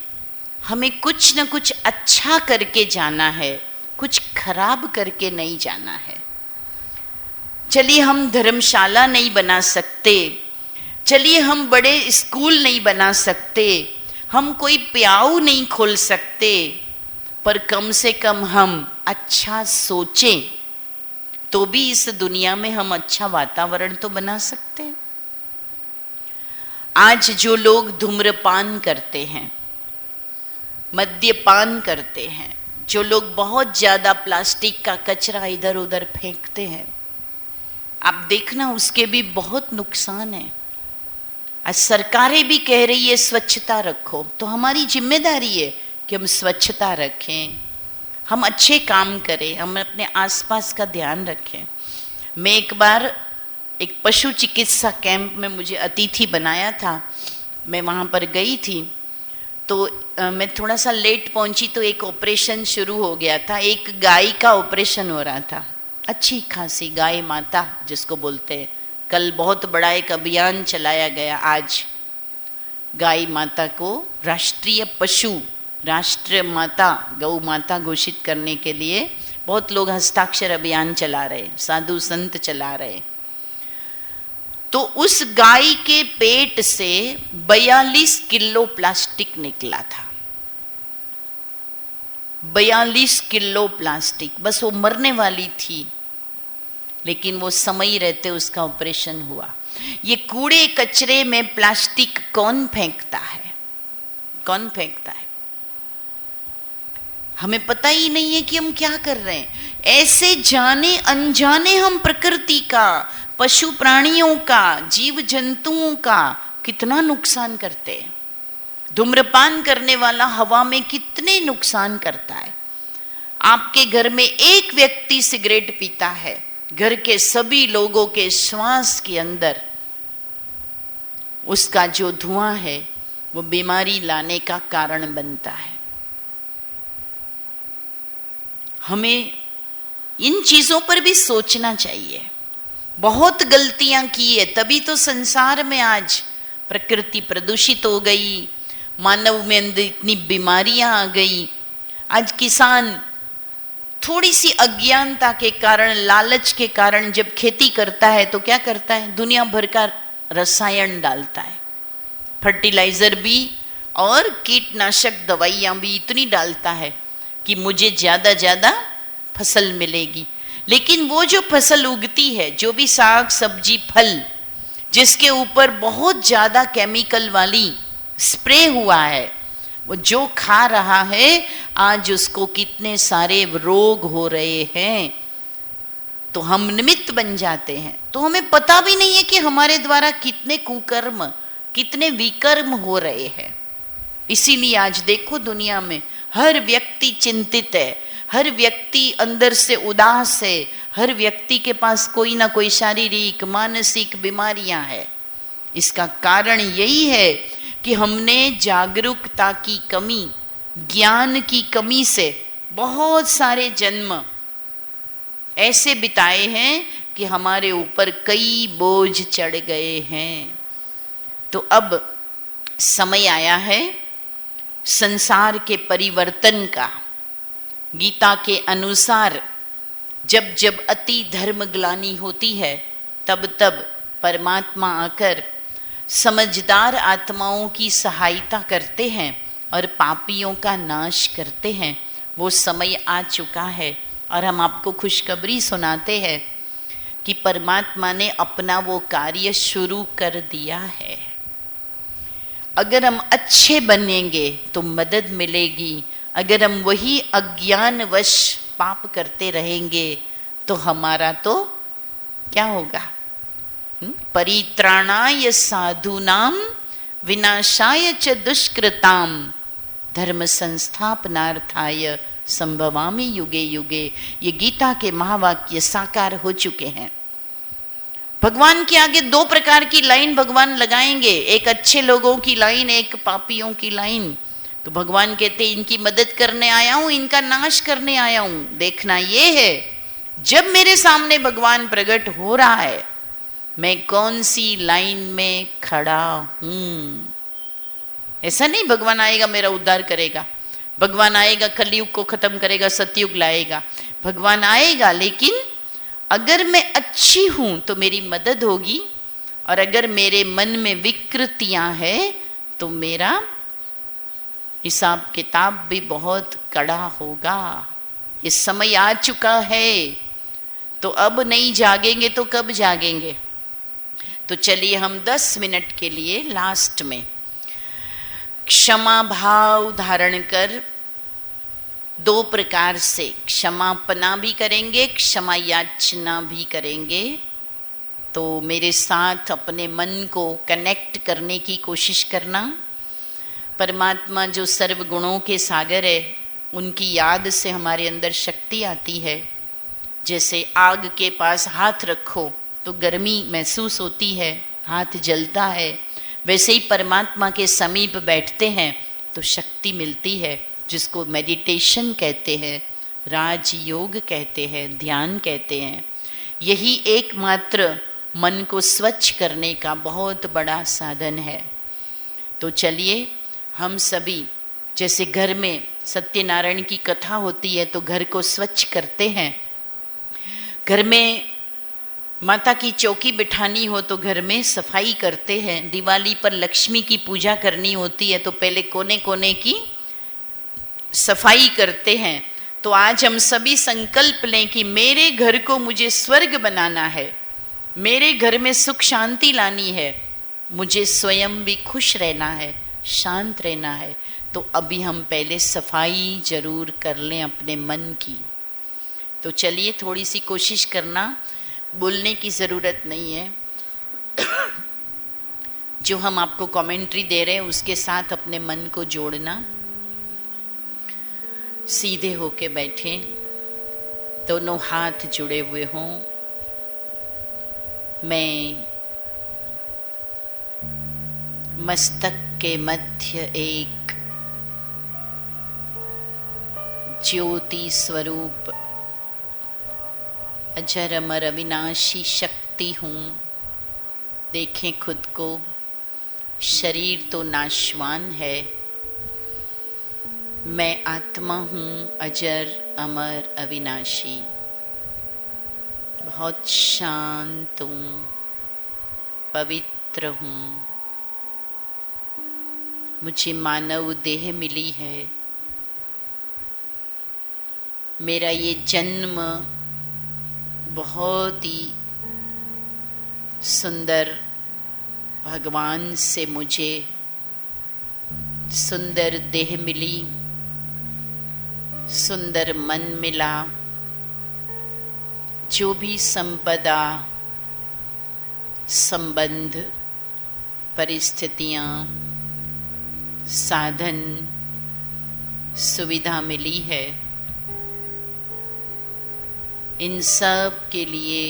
हमें कुछ न कुछ अच्छा करके जाना है, कुछ खराब करके नहीं जाना है। चलिए हम धर्मशाला नहीं बना सकते, चलिए हम बड़े स्कूल नहीं बना सकते, हम कोई प्याऊ नहीं खोल सकते, पर कम से कम हम अच्छा सोचें तो भी इस दुनिया में हम अच्छा वातावरण तो बना सकते हैं। आज जो लोग धूम्रपान करते हैं, मद्यपान करते हैं, जो लोग बहुत ज़्यादा प्लास्टिक का कचरा इधर उधर फेंकते हैं, आप देखना उसके भी बहुत नुकसान है। आज सरकारें भी कह रही है स्वच्छता रखो, तो हमारी जिम्मेदारी है कि हम स्वच्छता रखें, हम अच्छे काम करें, हम अपने आसपास का ध्यान रखें। मैं एक बार एक पशु चिकित्सा कैंप में मुझे अतिथि बनाया था, मैं वहाँ पर गई थी, तो मैं थोड़ा सा लेट पहुँची तो एक ऑपरेशन शुरू हो गया था। एक गाय का ऑपरेशन हो रहा था, अच्छी खासी गाय माता जिसको बोलते हैं। कल बहुत बड़ा एक अभियान चलाया गया, आज गाय माता को राष्ट्रीय पशु, राष्ट्र माता, गौ माता घोषित करने के लिए बहुत लोग हस्ताक्षर अभियान चला रहे, साधु संत चला रहे। तो उस गाय के पेट से 42 किलो प्लास्टिक निकला था। 42 किलो प्लास्टिक, बस वो मरने वाली थी, लेकिन वो समय रहते उसका ऑपरेशन हुआ। ये कूड़े कचरे में प्लास्टिक कौन फेंकता है? कौन फेंकता है? हमें पता ही नहीं है कि हम क्या कर रहे हैं। ऐसे जाने अनजाने हम प्रकृति का, पशु प्राणियों का, जीव जंतुओं का कितना नुकसान करते हैं। धूम्रपान करने वाला हवा में कितने नुकसान करता है। आपके घर में एक व्यक्ति सिगरेट पीता है, घर के सभी लोगों के श्वास के अंदर उसका जो धुआं है वो बीमारी लाने का कारण बनता है। हमें इन चीजों पर भी सोचना चाहिए। बहुत गलतियां की है, तभी तो संसार में आज प्रकृति प्रदूषित हो गई, मानव में अंदर इतनी बीमारियां आ गई। आज किसान थोड़ी सी अज्ञानता के कारण, लालच के कारण जब खेती करता है तो क्या करता है? दुनिया भर का रसायन डालता है, फर्टिलाइजर भी और कीटनाशक दवाइयां भी इतनी डालता है कि मुझे ज़्यादा फसल मिलेगी। लेकिन वो जो फसल उगती है, जो भी साग सब्जी फल जिसके ऊपर बहुत ज़्यादा केमिकल वाली स्प्रे हुआ है, वो जो खा रहा है आज उसको कितने सारे रोग हो रहे हैं, तो हम निमित्त बन जाते हैं। तो हमें पता भी नहीं है कि हमारे द्वारा कितने कुकर्म, कितने विकर्म हो रहे हैं। इसीलिए आज देखो दुनिया में हर व्यक्ति चिंतित है, हर व्यक्ति अंदर से उदास है, हर व्यक्ति के पास कोई ना कोई शारीरिक मानसिक बीमारियां हैं। इसका कारण यही है कि हमने जागरूकता की कमी, ज्ञान की कमी से बहुत सारे जन्म ऐसे बिताए हैं कि हमारे ऊपर कई बोझ चढ़ गए हैं। तो अब समय आया है संसार के परिवर्तन का। गीता के अनुसार जब जब अति धर्म ग्लानि होती है तब तब परमात्मा आकर समझदार आत्माओं की सहायता करते हैं और पापियों का नाश करते हैं। वो समय आ चुका है और हम आपको खुशखबरी सुनाते हैं कि परमात्मा ने अपना वो कार्य शुरू कर दिया है। अगर हम अच्छे बनेंगे तो मदद मिलेगी, अगर हम वही अज्ञानवश पाप करते रहेंगे तो हमारा तो क्या होगा? परित्राणाय साधूनाम विनाशाय च दुष्कृताम धर्म संस्थापनार्थाय संभवामि युगे युगे। ये गीता के महावाक्य साकार हो चुके हैं। भगवान के आगे दो प्रकार की लाइन भगवान लगाएंगे, एक अच्छे लोगों की लाइन, एक पापियों की लाइन। तो भगवान कहते इनकी मदद करने आया हूं, इनका नाश करने आया हूं। देखना ये है जब मेरे सामने भगवान प्रकट हो रहा है मैं कौन सी लाइन में खड़ा हूं। ऐसा नहीं भगवान आएगा मेरा उद्धार करेगा, भगवान आएगा कलयुग को खत्म करेगा, सतयुग लाएगा। भगवान आएगा, लेकिन अगर मैं अच्छी हूं तो मेरी मदद होगी, और अगर मेरे मन में विकृतियां हैं तो मेरा हिसाब किताब भी बहुत कड़ा होगा। इस समय आ चुका है, तो अब नहीं जागेंगे तो कब जागेंगे? तो चलिए हम 10 मिनट के लिए लास्ट में क्षमा भाव धारण कर दो प्रकार से क्षमापना भी करेंगे, क्षमा याचना भी करेंगे। तो मेरे साथ अपने मन को कनेक्ट करने की कोशिश करना। परमात्मा जो सर्व गुणों के सागर है, उनकी याद से हमारे अंदर शक्ति आती है। जैसे आग के पास हाथ रखो तो गर्मी महसूस होती है, हाथ जलता है, वैसे ही परमात्मा के समीप बैठते हैं तो शक्ति मिलती है, जिसको मेडिटेशन कहते हैं, राजयोग कहते हैं, ध्यान कहते हैं। यही एकमात्र मन को स्वच्छ करने का बहुत बड़ा साधन है। तो चलिए हम सभी, जैसे घर में सत्यनारायण की कथा होती है तो घर को स्वच्छ करते हैं, घर में माता की चौकी बिठानी हो तो घर में सफाई करते हैं, दिवाली पर लक्ष्मी की पूजा करनी होती है तो पहले कोने कोने की सफाई करते हैं, तो आज हम सभी संकल्प लें कि मेरे घर को मुझे स्वर्ग बनाना है, मेरे घर में सुख शांति लानी है, मुझे स्वयं भी खुश रहना है, शांत रहना है। तो अभी हम पहले सफाई जरूर कर लें अपने मन की। तो चलिए थोड़ी सी कोशिश करना, बोलने की ज़रूरत नहीं है। जो हम आपको कमेंट्री दे रहे हैं उसके साथ अपने मन को जोड़ना। सीधे होके बैठे, दोनों हाथ जुड़े हुए हों। मैं मस्तक के मध्य एक ज्योति स्वरूप अजर अमर अविनाशी शक्ति हूँ। देखें खुद को, शरीर तो नाशवान है, मैं आत्मा हूँ अजर अमर अविनाशी। बहुत शांत हूँ, पवित्र हूँ। मुझे मानव देह मिली है। मेरा ये जन्म बहुत ही सुंदर, भगवान से मुझे सुंदर देह मिली, सुंदर मन मिला। जो भी संपदा, संबंध, परिस्थितियाँ, साधन, सुविधा मिली है, इन सब के लिए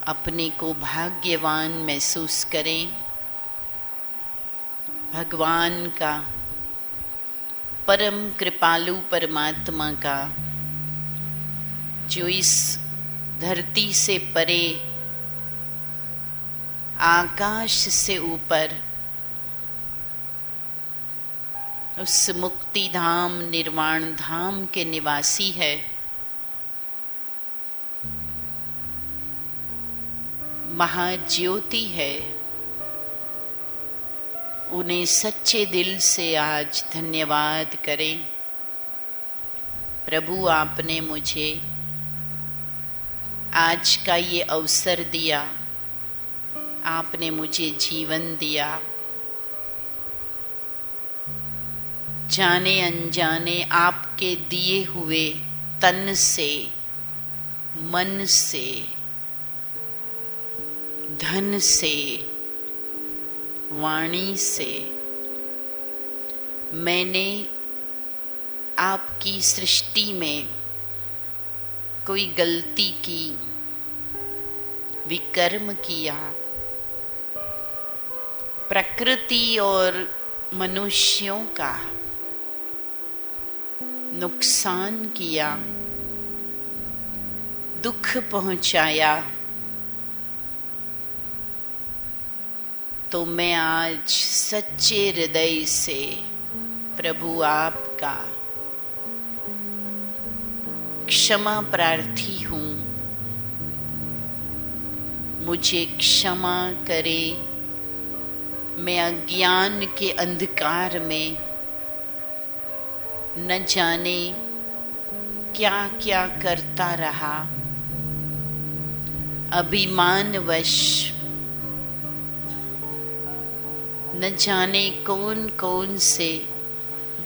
अपने को भाग्यवान महसूस करें। भगवान का, परम कृपालु परमात्मा का, जो इस धरती से परे, आकाश से ऊपर उस मुक्ति धाम, निर्वाण धाम के निवासी है। महाज्योति है। उन्हें सच्चे दिल से आज धन्यवाद करें। प्रभु, आपने मुझे आज का ये अवसर दिया, आपने मुझे जीवन दिया। जाने अनजाने आपके दिए हुए तन से, मन से, धन से, वाणी से मैंने आपकी सृष्टि में कोई गलती की, विकर्म किया, प्रकृति और मनुष्यों का नुकसान किया, दुख पहुंचाया, तो मैं आज सच्चे हृदय से प्रभु आपका क्षमा प्रार्थी हूँ। मुझे क्षमा करे। मैं अज्ञान के अंधकार में न जाने क्या क्या करता रहा, अभिमानवश न जाने कौन कौन से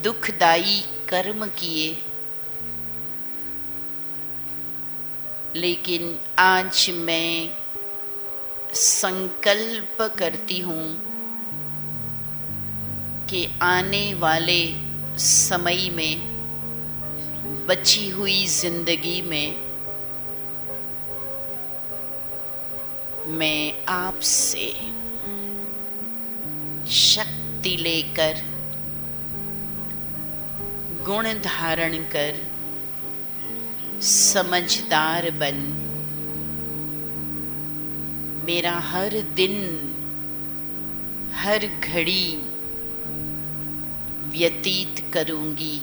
दुखदाई कर्म किए। लेकिन आज मैं संकल्प करती हूँ कि आने वाले समय में, बची हुई जिंदगी में मैं आपसे शक्ति लेकर, गुण धारण कर, समझदार बन मेरा हर दिन, हर घड़ी व्यतीत करूंगी।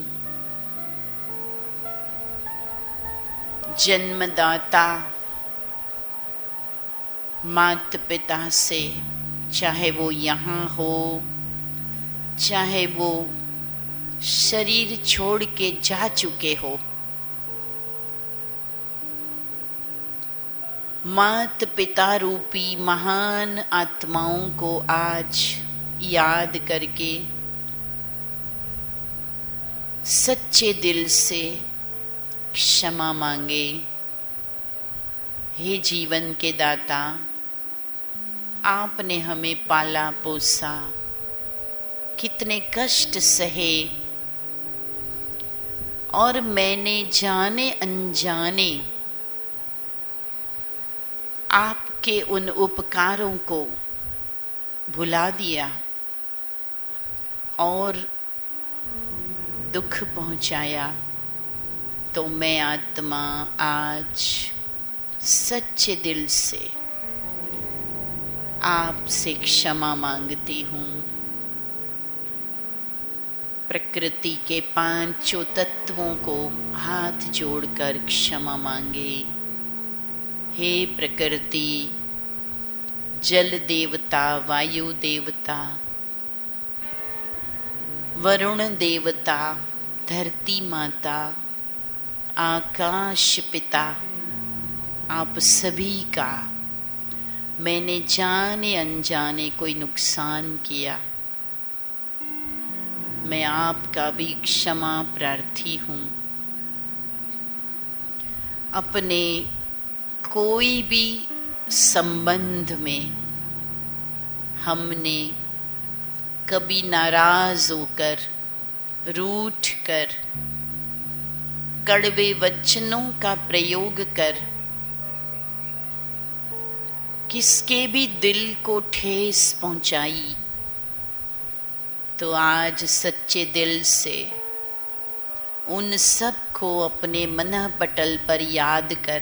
जन्मदाता माता पिता से, चाहे वो यहाँ हो, चाहे वो शरीर छोड़ के जा चुके हो। मात पिता रूपी महान आत्माओं को आज याद करके सच्चे दिल से क्षमा मांगे। हे जीवन के दाता, आपने हमें पाला पोसा, कितने कष्ट सहे, और मैंने जाने अनजाने आपके उन उपकारों को भुला दिया और दुख पहुंचाया। तो मैं आत्मा आज सच्चे दिल से आपसे क्षमा मांगती हूँ। प्रकृति के पांचों तत्वों को हाथ जोड़कर क्षमा मांगे। हे प्रकृति, जल देवता, वायु देवता, वरुण देवता, धरती माता, आकाश पिता, आप सभी का मैंने जाने अनजाने कोई नुकसान किया, मैं आपका भी क्षमा प्रार्थी हूँ। अपने कोई भी संबंध में हमने कभी नाराज होकर, रूठ कर, कड़वे वचनों का प्रयोग कर किसके भी दिल को ठेस पहुंचाई, तो आज सच्चे दिल से उन सब को अपने मन पटल पर याद कर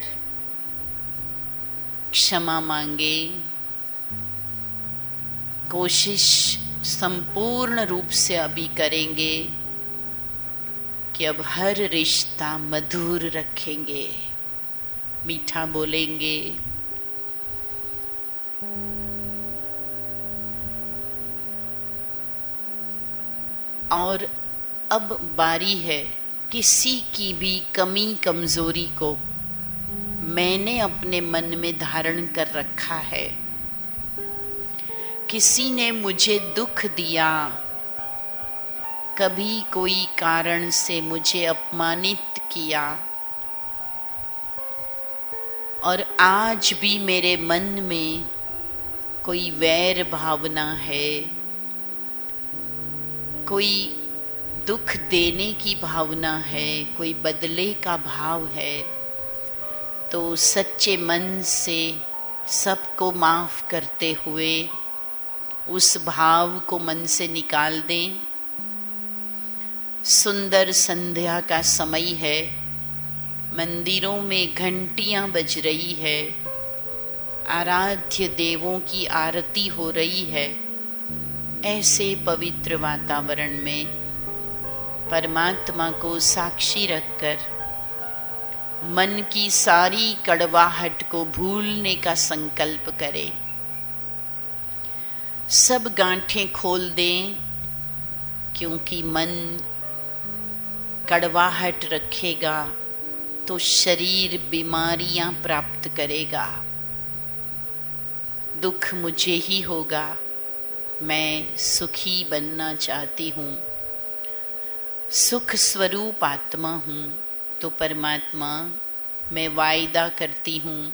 क्षमा मांगे। कोशिश संपूर्ण रूप से अभी करेंगे कि अब हर रिश्ता मधुर रखेंगे, मीठा बोलेंगे। और अब बारी है किसी की भी कमी कमजोरी को मैंने अपने मन में धारण कर रखा है। किसी ने मुझे दुख दिया, कभी कोई कारण से मुझे अपमानित किया, और आज भी मेरे मन में कोई वैर भावना है, कोई दुख देने की भावना है, कोई बदले का भाव है, तो सच्चे मन से सबको माफ़ करते हुए उस भाव को मन से निकाल दें। सुंदर संध्या का समय है, मंदिरों में घंटियां बज रही है, आराध्य देवों की आरती हो रही है। ऐसे पवित्र वातावरण में परमात्मा को साक्षी रखकर मन की सारी कड़वाहट को भूलने का संकल्प करें। सब गांठें खोल दें, क्योंकि मन कड़वाहट रखेगा तो शरीर बीमारियां प्राप्त करेगा। दुख मुझे ही होगा, मैं सुखी बनना चाहती हूँ, सुख स्वरूप आत्मा हूँ। तो परमात्मा, मैं वायदा करती हूँ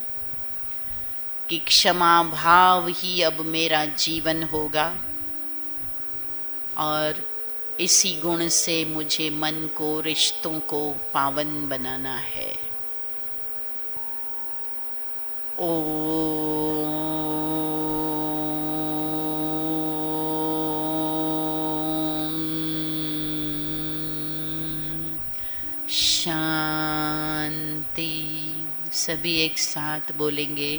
कि क्षमा भाव ही अब मेरा जीवन होगा, और इसी गुण से मुझे मन को, रिश्तों को पावन बनाना है। शांति। सभी एक साथ बोलेंगे,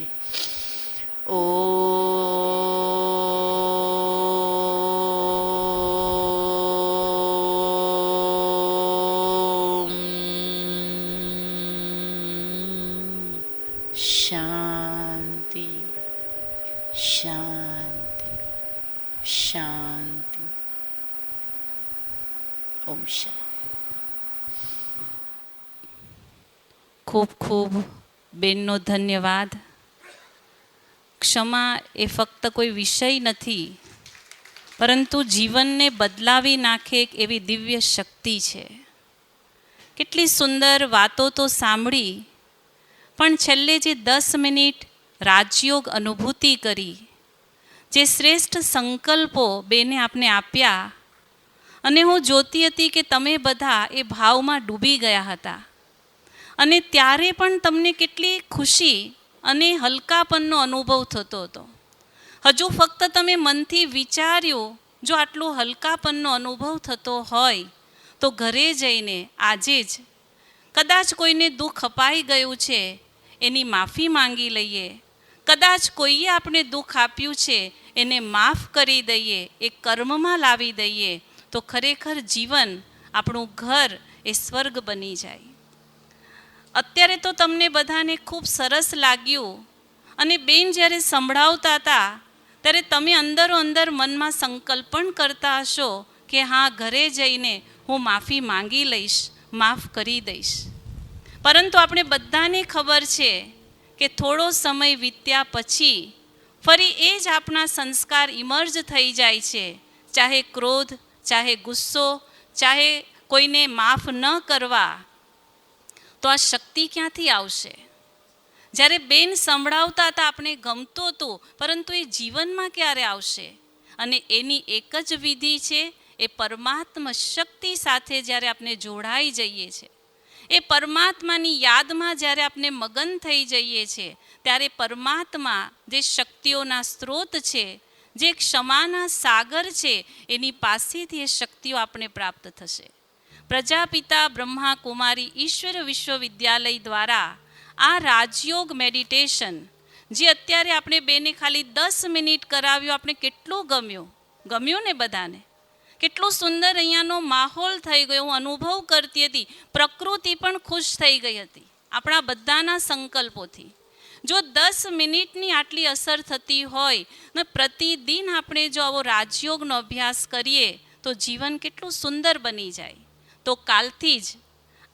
ओम शांति शांति शांति। ઓમ શાંતિ. ખૂબ ખૂબ બેનનો ધન્યવાદ. ક્ષમા એ ફક્ત કોઈ વિષય નથી, પરંતુ જીવનને બદલાવી નાખે એક એવી દિવ્ય શક્તિ છે. કેટલી સુંદર વાતો તો સાંભળી, પણ છેલ્લે જે 10 મિનિટ રાજયોગ અનુભૂતિ કરી, જે શ્રેષ્ઠ સંકલ્પો બેને આપને આપ્યા, અને હું જોતી હતી કે તમે બધા એ ભાવમાં ડૂબી ગયા હતા, અને ત્યારે પણ તમને કેટલી ખુશી અને હલકાપનનો અનુભવ થતો હતો. હજુ ફક્ત તમે મનથી વિચાર્યું, જો આટલો હલકાપનનો અનુભવ થતો હોય તો ઘરે જઈને આજે જ કદાચ કોઈને દુઃખ અપાઈ ગયું છે એની માફી માંગી લઈએ, કદાચ કોઈએ આપણે દુઃખ આપ્યું છે એને માફ કરી દઈએ, એ કર્મમાં લાવી દઈએ, તો ખરેખર જીવન, આપણું ઘર એ સ્વર્ગ બની જાય. અત્યારે તો તમને બધાને ખૂબ સરસ લાગ્યું, અને બેન જ્યારે સંભળાવતા હતા ત્યારે તમે અંદરો અંદર મનમાં સંકલ્પ પણ કરતા હશો કે હા, ઘરે જઈને હું માફી માંગી લઈશ, માફ કરી દઈશ. પરંતુ આપણે બધાને ખબર છે કે થોડો સમય વીત્યા પછી ફરી એ જ આપણા સંસ્કાર ઇમર્જ થઈ જાય છે. ચાહે ક્રોધ, ચાહે ગુસ્સો, ચાહે કોઈને માફ ન કરવા, તો આ શક્તિ ક્યાંથી આવશે? જ્યારે બેન સંભળાવતા હતા આપણે ગમતું હતું, પરંતુ એ જીવનમાં ક્યારે આવશે? અને એની એક જ વિધિ છે, એ પરમાત્મા શક્તિ સાથે જ્યારે આપણે જોડાઈ જઈએ છીએ, એ પરમાત્માની યાદમાં જ્યારે આપણે મગન થઈ જઈએ છીએ, ત્યારે પરમાત્મા જે શક્તિઓના સ્ત્રોત છે, જે ક્ષમાના સાગર છે, એની પાસેથી એ શક્તિઓ આપણે પ્રાપ્ત થશે. પ્રજાપિતા બ્રહ્મા કુમારી ઈશ્વર વિશ્વવિદ્યાલય દ્વારા આ રાજયોગ મેડિટેશન, જે અત્યારે આપણે બેને ખાલી 10 મિનિટ કરાવ્યું, આપણે કેટલું ગમ્યું ને બધાને? કેટલું સુંદર અહીંયાનો માહોલ થઈ ગયો. હું અનુભવ કરતી હતી, પ્રકૃતિ પણ ખુશ થઈ ગઈ હતી આપણા બધાના સંકલ્પોથી. જો 10 મિનિટની આટલી અસર થતી હોય ને પ્રતિદિન આપણે જો આવો રાજયોગનો અભ્યાસ કરીએ તો જીવન કેટલું સુંદર બની જાય. તો કાલથી જ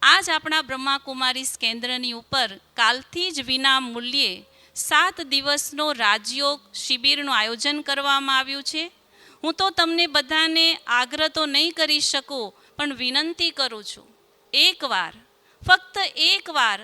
આજ આપણા બ્રહ્માકુમારી કેન્દ્રની ઉપર કાલથી જ વિના મૂલ્યે 7 દિવસનો રાજયોગ શિબિરનું આયોજન કરવામાં આવ્યું છે. હું તો તમને બધાને આગ્રહ તો નહીં કરી શકું, પણ વિનંતી કરું છું, એકવાર, ફક્ત એકવાર